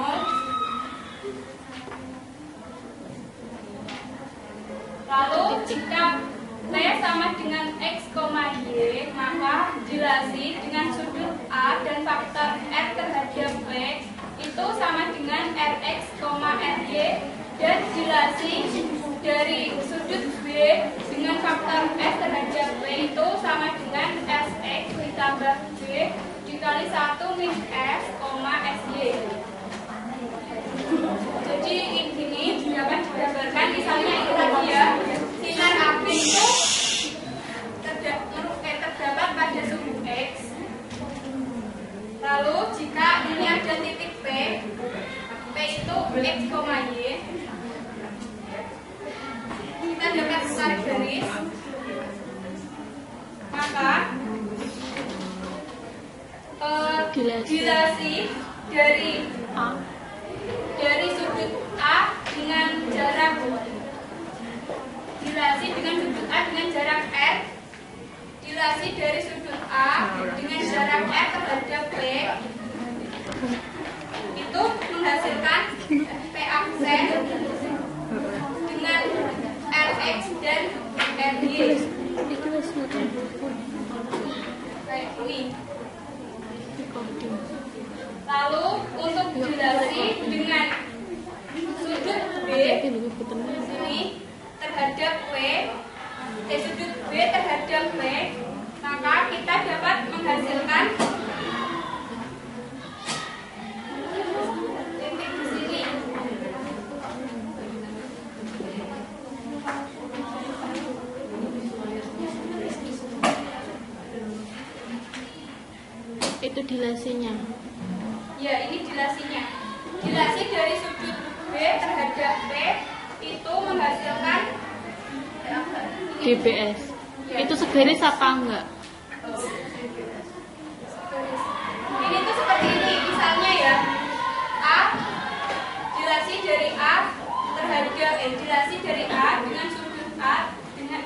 Lalu jika T sama dengan X, Y, maka dilasi dengan sudut A dan faktor R terhadap P itu sama dengan Rx, Ry dan dilasi dari sudut B dengan faktor S terhadap P itu sama dengan Sx ditambah B dikali 1 min S, Sy. Jadi ini dapat digambarkan misalnya ini tadi ya, sinar AB itu terdapat pada sumbu X. Lalu jika ini ada titik P itu X, Y, kita dapat tarik garis, maka dilasi dari sudut A dengan jarak dilasi dengan sudut A dengan jarak R, dilasi dari sudut A dengan jarak R terhadap P itu menghasilkan P aksen dengan Rx dan Ry kayak ini. Lalu untuk dilasi dengan sudut B sini terhadap P, sudut B terhadap P, maka kita dapat menghasilkan titik di sini. Itu dilasinya. Ya, ini dilasinya. Dilasi dari sudut B terhadap P itu menghasilkan DBS. Ya. Itu segaris apa enggak? Ini tuh seperti ini, misalnya ya, A dilasi dari A terhadap dilasi dari A dengan sudut A dengan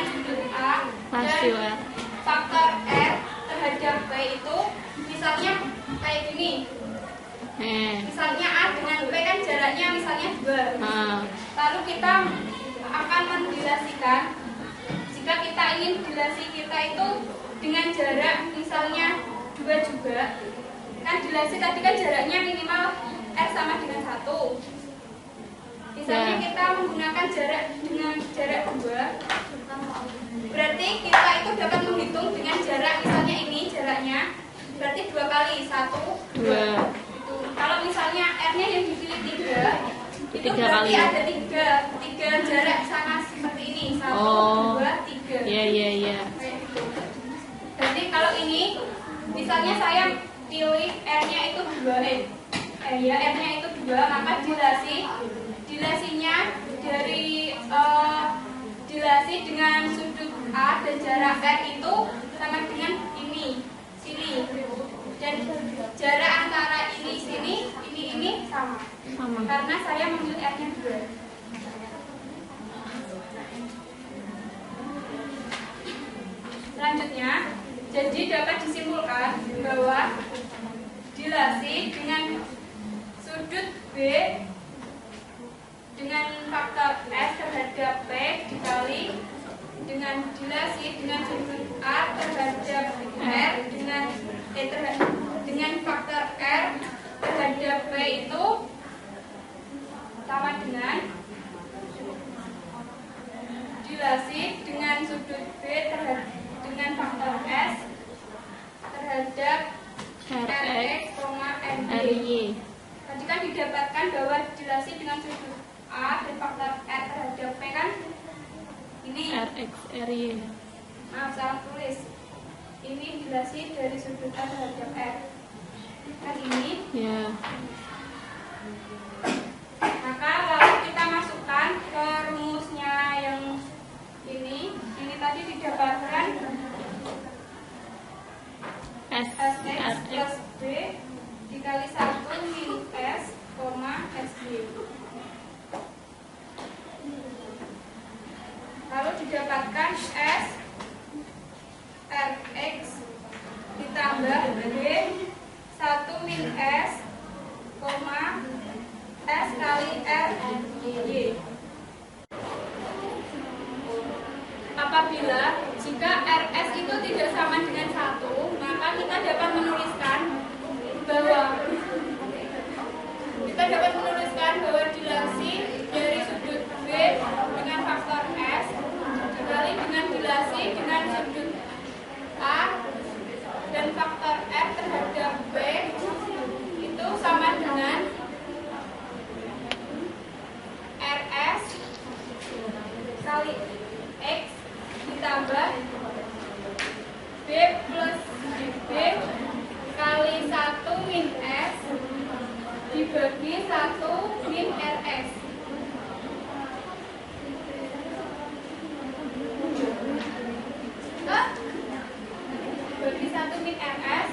sudut A Rasio dan R. faktor R terhadap P itu misalnya kayak gini. Misalnya A dengan P kan jaraknya misalnya 2. Lalu kita akan mendilasikan. Jika kita ingin dilasi kita itu dengan jarak misalnya 2 juga, Kan dilasi tadi kan jaraknya minimal R sama dengan 1. Misalnya kita menggunakan jarak dengan jarak 2, berarti kita itu dapat menghitung dengan jarak, misalnya ini jaraknya berarti 2 kali 1 2. Itu kalau misalnya R-nya yang dipilih 3, itu berarti kali. Ada 3 jarak sama seperti ini, 1 2 3. Iya. Jadi kalau ini misalnya saya pilih R-nya itu 2, R-nya itu 2, maka dilasinya dari dilasi dengan sudut A dan jarak R itu sama dengan ini, sini. Dan jarak antara ini sama. Karena saya memilih R-nya 2. Selanjutnya, jadi dapat disimpulkan bahwa dilasi dengan sudut B dengan faktor S terhadap P dikali dengan dilasi dengan sudut A terhadap R dengan faktor R terhadap P itu sama dengan dilasi dengan sudut B dengan faktor S terhadap Rx, Ry. Tadi kan didapatkan bahwa dilasi dengan sudut A dan faktor R terhadap P kan ini Rx, Ry. Maaf, salah tulis. Ini dilasi dari sudut A terhadap R. Kan ini. Ya. Maka lalu kita masukkan ke rumusnya yang ini tadi didapatkan Sx plus B dikali 1 min S, SB. Lalu didapatkan S Rx ditambah B 1 min S, S kali R Y. Apabila jika Rs itu tidak sama dengan 1, maka kita dapat menuliskan bahwa dilasi dari sudut B dengan faktor S dikali dengan dilasi dengan sudut A dan faktor R terhadap B itu sama dengan Rs kali X ditambah B plus B kali 1 min S dibagi 1 min Rs. Bagi 1 min Rs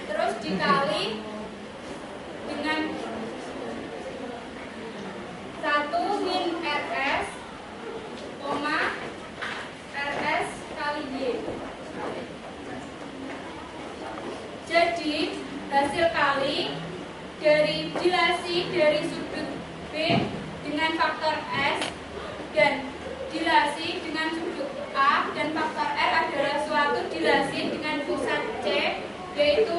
terus dikali dengan 1 min Rs, Rs kali Y. Jadi hasil kali dari dilasi dari sudut B dengan faktor S dan dilasi dengan sudut A dan faktor R adalah suatu dilasi dengan pusat C, yaitu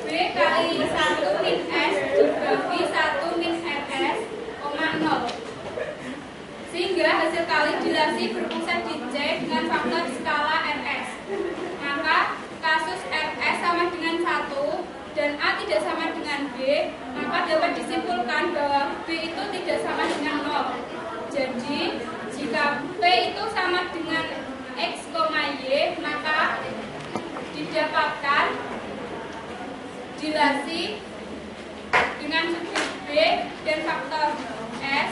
B kali 1 min S dibagi 1 min Rs, 0. Sehingga hasil kali dilasi berpusat di C dengan faktor skala Rs. Maka kasus Rs sama dengan 1 dan A tidak sama dengan B, maka dapat disimpulkan bahwa B itu tidak sama dengan 0. Jadi jika P itu sama dengan X, Y, maka didapatkan dilasi dengan sudut B dan faktor S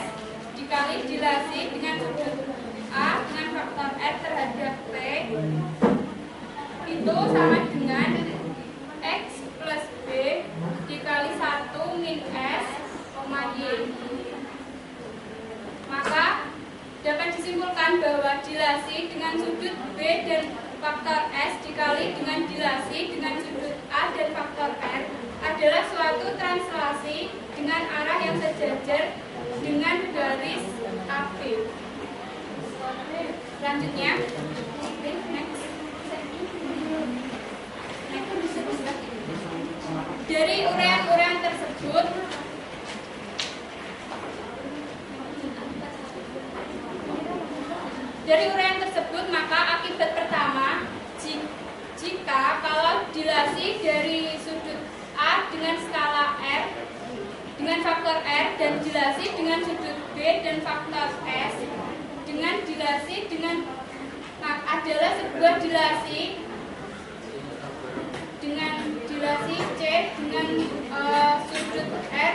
dikali dilasi dengan sudut A dengan faktor R terhadap P itu sama dengan X plus B dikali 1 min S, Y. Maka dapat disimpulkan bahwa dilasi dengan sudut B dan faktor S dikali dengan dilasi dengan sudut A dan faktor R adalah suatu translasi dengan arah yang sejajar dengan garis AB. Selanjutnya, next. Dari uraian-uraian tersebut, maka akibat pertama, jika kalau dilasi dari sudut A dengan skala R dengan faktor R dan dilasi dengan sudut B dan faktor S dengan dilasi dengan adalah sebuah dilasi dengan dilasi C dengan sudut R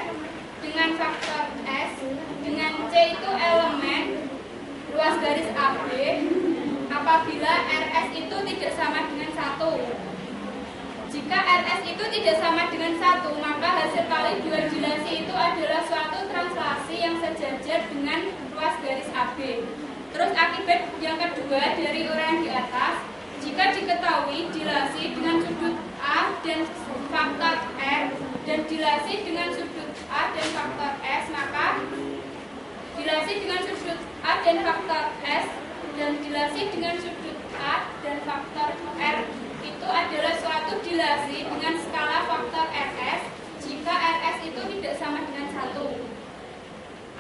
dengan faktor S dengan C itu elemen ruas garis AB apabila RS itu tidak sama dengan 1. Jika RS itu tidak sama dengan 1, maka hasil kali dua dilasi itu adalah suatu translasi yang sejajar dengan ruas garis AB. Terus akibat yang kedua dari uraian di atas, jika diketahui dilasi dengan sudut A dan faktor R dan dilasi dengan sudut A dan faktor S, maka dilasi dengan sudut A dan faktor S dan dilasi dengan sudut A dan faktor R itu adalah suatu dilasi dengan skala faktor RS jika RS itu tidak sama dengan 1.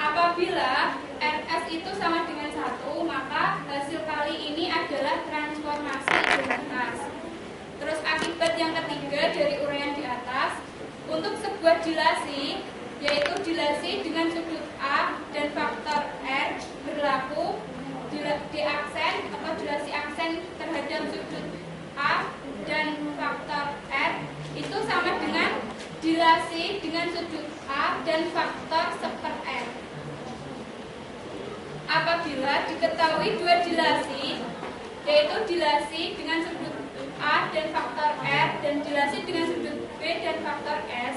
Apabila RS itu sama dengan 1, maka hasil kali ini adalah transformasi identitas. Terus akibat yang ketiga dari uraian di atas, untuk sebuah dilasi, yaitu dilasi dengan sudut A dan faktor R berlaku di aksen atau dilasi aksen terhadap sudut A dan faktor R itu sama dengan dilasi dengan sudut A dan faktor seper R. Apabila diketahui dua dilasi, yaitu dilasi dengan sudut A dan faktor R dan dilasi dengan sudut B dan faktor S,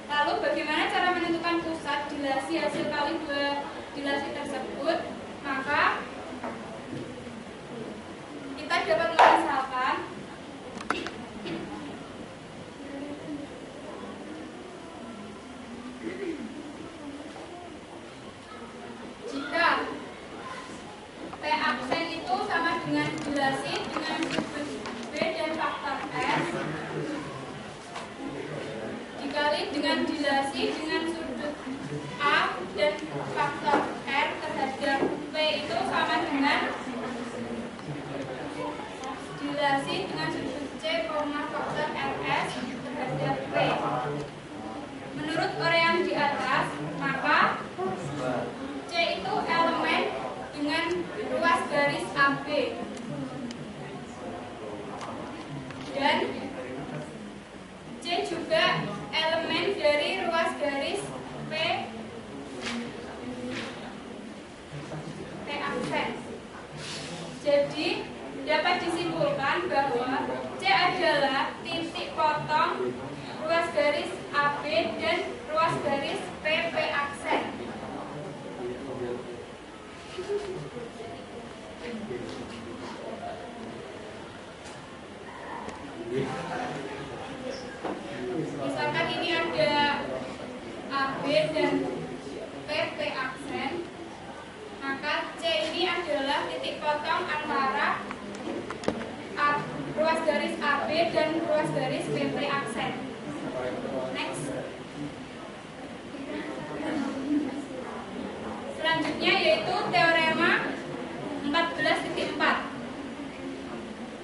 lalu bagaimana cara menentukan pusat dilasi hasil kali dua dilasi tersebut? Maka kita dapat memisalkan jika P aksen itu sama dengan dilasi dengan sudut B dan faktor S dikali dengan dilasi dengan sudut A dan faktor R terhadap P itu sama dengan dilasi dengan sudut C, faktor RS terhadap P. Menurut uraian di atas, maka C itu elemen dengan ruas garis AB dan C juga elemen dari ruas garis P aksen. Jadi dapat disimpulkan bahwa C adalah titik potong ruas garis AB dan ruas garis PP aksen. Misalkan ini ada AB dan PP aksen, maka C ini adalah titik potong antara ruas garis AB dan ruas garis PP aksen. Next. Selanjutnya yaitu teorema 14.4.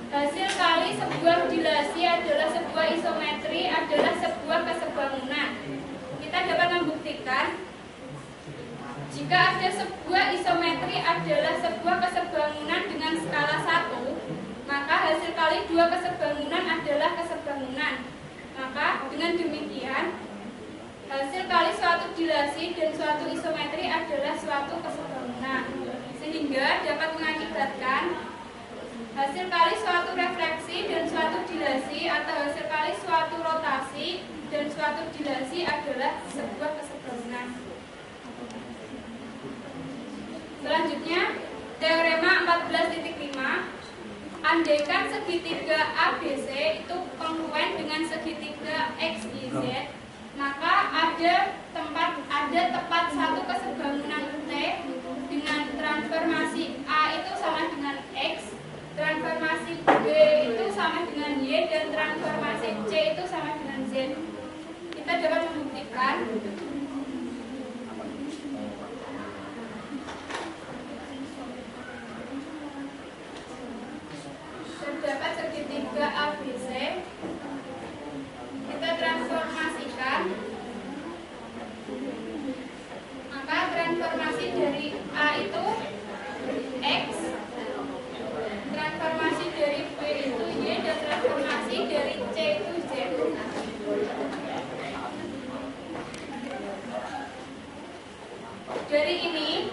Hasil kali sebuah dilasi adalah sebuah isometri adalah sebuah kesebangunan. Kita dapat membuktikan jika ada sebuah isometri adalah sebuah kesebangunan dengan skala 1, maka hasil kali dua kesebangunan adalah kesebangunan. Maka dengan demikian hasil kali suatu dilasi dan suatu isometri adalah suatu kesebangunan, sehingga dapat mengakibatkan hasil kali suatu refleksi dan suatu dilasi atau hasil kali suatu rotasi dan suatu dilasi adalah sebuah kesebangunan. Selanjutnya teorema 14.5. Andaikan segitiga ABC itu kongruen dengan segitiga XYZ, maka ada tepat satu kesebangunan T dengan transformasi A itu sama dengan X, transformasi B itu sama dengan Y, dan transformasi C itu sama dengan Z. dijelaskan. Terdapat segitiga ABC, kita transformasikan, maka transformasi dari A itu X, transformasi dari B itu Y, dan transformasi dari C itu Z. Dari ini,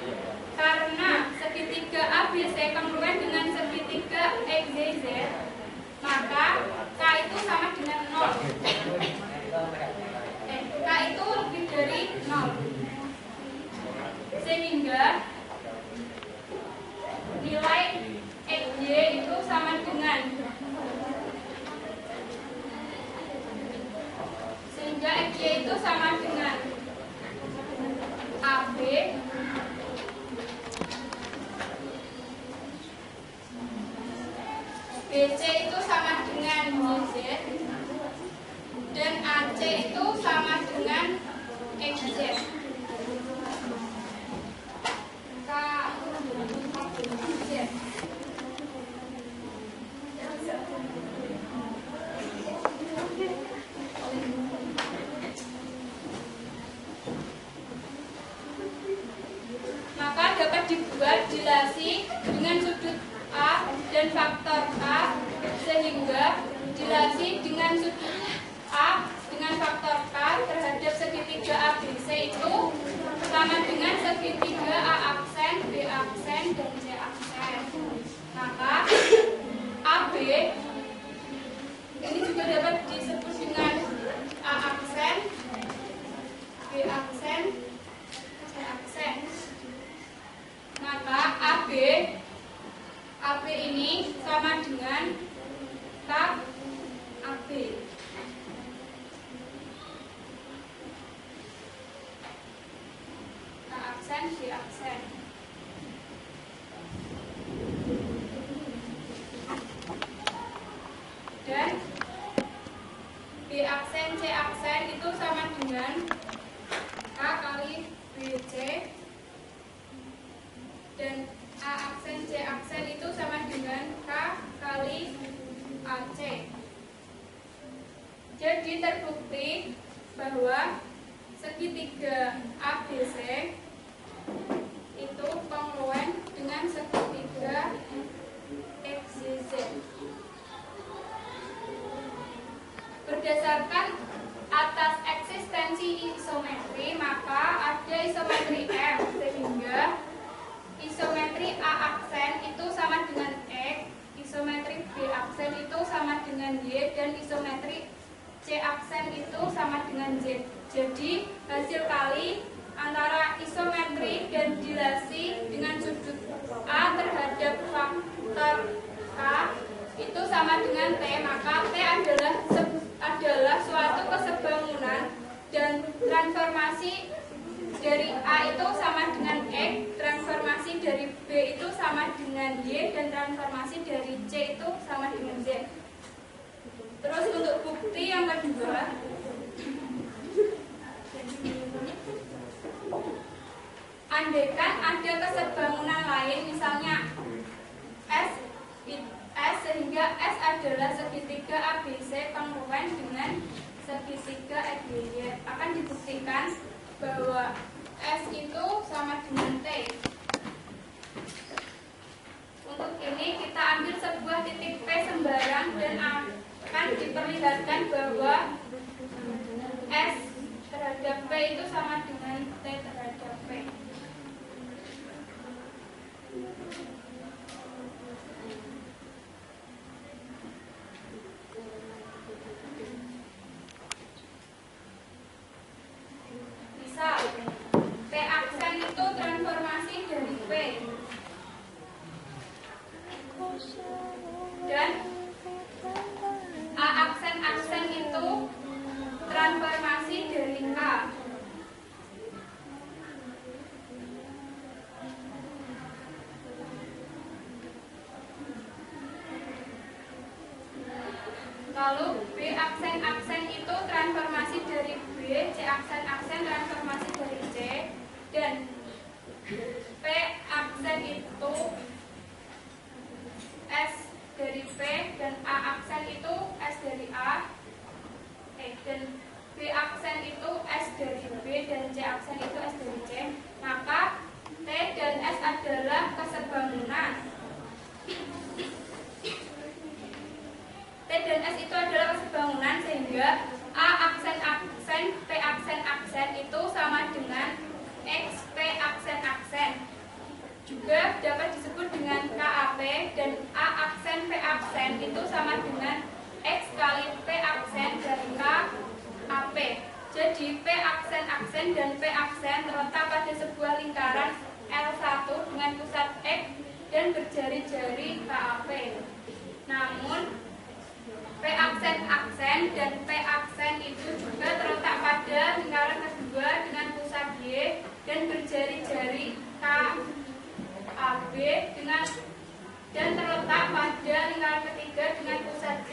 karena segitiga ABC kongruen dengan segitiga XYZ, maka K itu sama dengan 0. K itu lebih dari 0. Sehingga nilai XY itu sama dengan AB BC itu sama dengan YZ dan AC itu sama dengan XZ. Maka dapat dibuat dilasi dengan sudut A dan faktor A, sehingga dilasi dengan sudut A dengan faktor K terhadap segitiga ABC itu sama dengan segitiga A aksen, B aksen, dan C aksen. Maka AB ini juga dapat disebut dengan A aksen, B aksen, C aksen. Maka AB ini sama dengan K AB. K aksen, B aksen. Dan B aksen, C aksen itu sama dengan K kali BC, dan A aksen, C aksen itu sama dengan K kali AC. Jadi terbukti bahwa segitiga ABC itu kongruen dengan segitiga XYZ. Berdasarkan atas eksistensi isometri, maka ada isometri M, sehingga isometri A aksen itu sama dengan X, isometri B aksen itu sama dengan Y, dan isometri C aksen itu sama dengan Z. Jadi hasil kali antara isometri dan dilasi dengan sudut A terhadap faktor K itu sama dengan T, maka T adalah suatu kesebangunan, dan transformasi dari A itu sama dengan X, transformasi dari B itu sama dengan Y, dan transformasi dari C itu sama dengan Z. Terus untuk bukti yang kedua, andaikan ada kesebangunan lain, misalnya S, sehingga S adalah segitiga ABC kongruen dengan segitiga XY, akan dibuktikan bahwa S itu sama dengan T. Untuk ini kita ambil sebuah titik P sembarang dan akan diperlihatkan bahwa S terhadap P itu sama dengan T terhadap P. Misal, P aksen itu transformasi dari P, dan A aksen itu transformasi dari K. dan B aksen itu S dari B dan C aksen itu S dari C, maka T dan S adalah kesebangunan. T dan S itu adalah kesebangunan, sehingga A aksen aksen, P aksen aksen itu sama dengan X P aksen aksen. Juga dapat disebut dengan KAP, dan A aksen P aksen itu sama dengan X kali P aksen dari KAP. Jadi P aksen aksen dan P aksen terletak pada sebuah lingkaran L1 dengan pusat X dan berjari-jari KAP. Namun P aksen aksen dan P aksen itu juga terletak pada lingkaran kedua dengan pusat Y dan berjari-jari KAB dan terletak pada lingkaran ketiga dengan pusat Z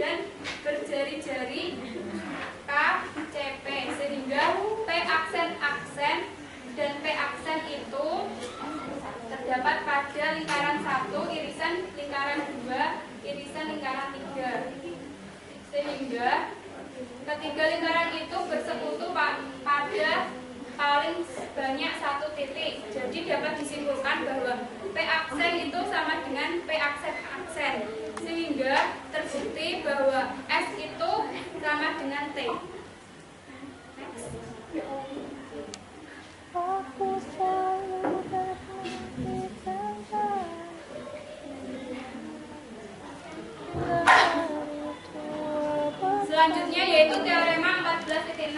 dan berjari-jari KCP, sehingga P aksen aksen dan P aksen itu terdapat pada lingkaran 1 irisan lingkaran 2 irisan lingkaran 3, sehingga ketiga lingkaran itu bersekutu pada paling banyak satu titik. Jadi dapat disimpulkan bahwa P aksen itu sama dengan P aksen aksen, sehingga terbukti bahwa S itu sama dengan T. Aku selalu bermimpi Selanjutnya yaitu teorema 14.6.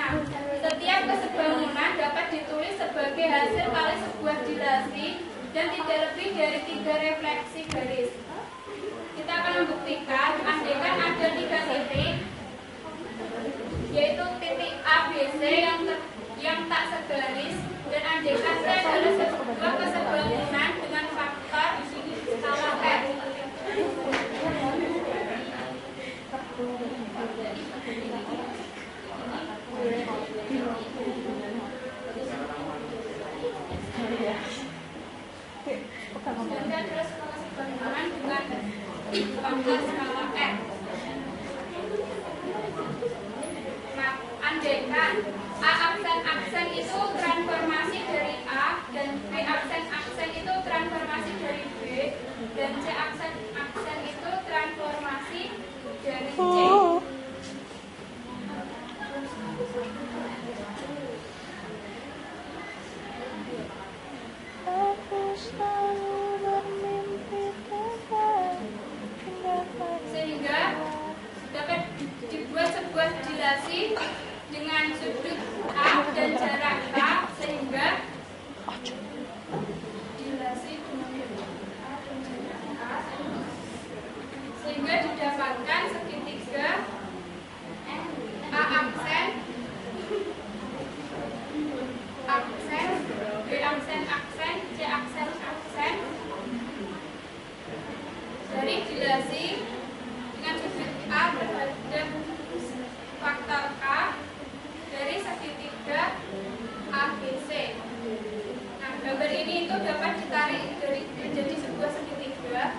Setiap kesebangunan dapat ditulis sebagai hasil kali sebuah dilasi dan tidak lebih dari 3 refleksi garis. Kita akan membuktikan andaikan ada 3 titik, yaitu titik A, B, C yang tak segaris, dan andaikan C adalah sebuah kesebangunan dengan faktor skala F. Dan adalah sebuah kesebangunan dengan faktor skala F. Nah, andaikan A aksen itu transformasi dari A dan B aksen itu transformasi dari B dan C aksen itu transformasi dari C. Aku selalu bermimpi Sehingga dapat dibuat sebuah dilasi dengan sudut A dan jarak K, sehingga dilasi sehingga didapatkan segitiga A aksen B aksen C aksen dari dilasi dengan sudut A terhadap faktor K dari segitiga ABC. Nah, gambar ini itu dapat ditarik menjadi sebuah segitiga.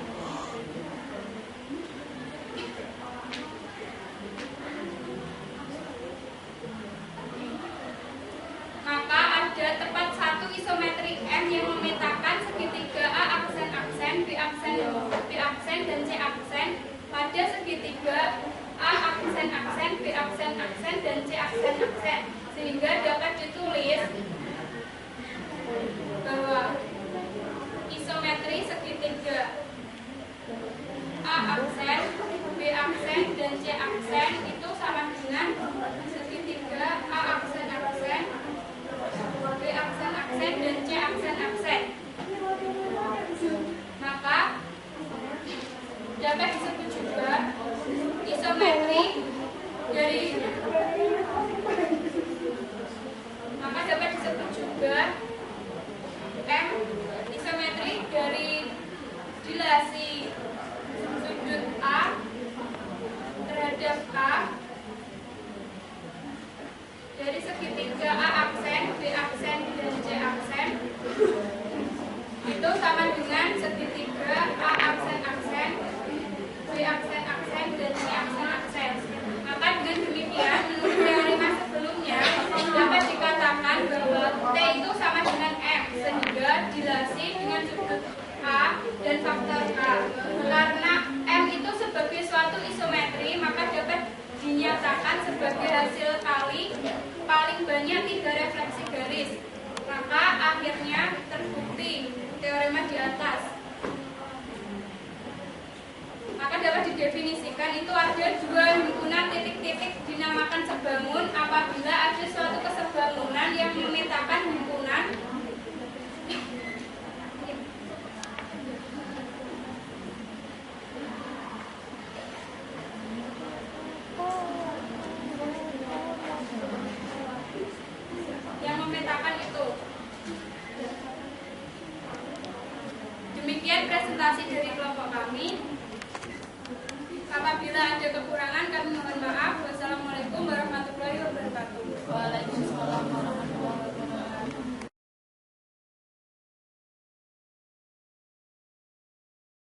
Maka ada tepat satu isometri M yang memetakan segitiga A aksen B aksen dan C aksen pada segitiga A aksen B aksen dan C aksen, sehingga dapat ditulis bahwa isometri segitiga A aksen B aksen dan C aksen itu sama dengan segitiga A aksen B aksen dan C aksen. Maka dapat disebut juga isometri dari M isometri dari dilasi sudut A terhadap K dari segitiga A aksen, B aksen, dan C aksen itu sama dengan segitiga A aksen, B aksen, dan C aksen. Maka dengan demikian sekali, paling banyak 3 refleksi garis. Maka akhirnya terbukti teorema di atas. Maka dapat didefinisikan itu ada 2 himpunan titik-titik dinamakan sebangun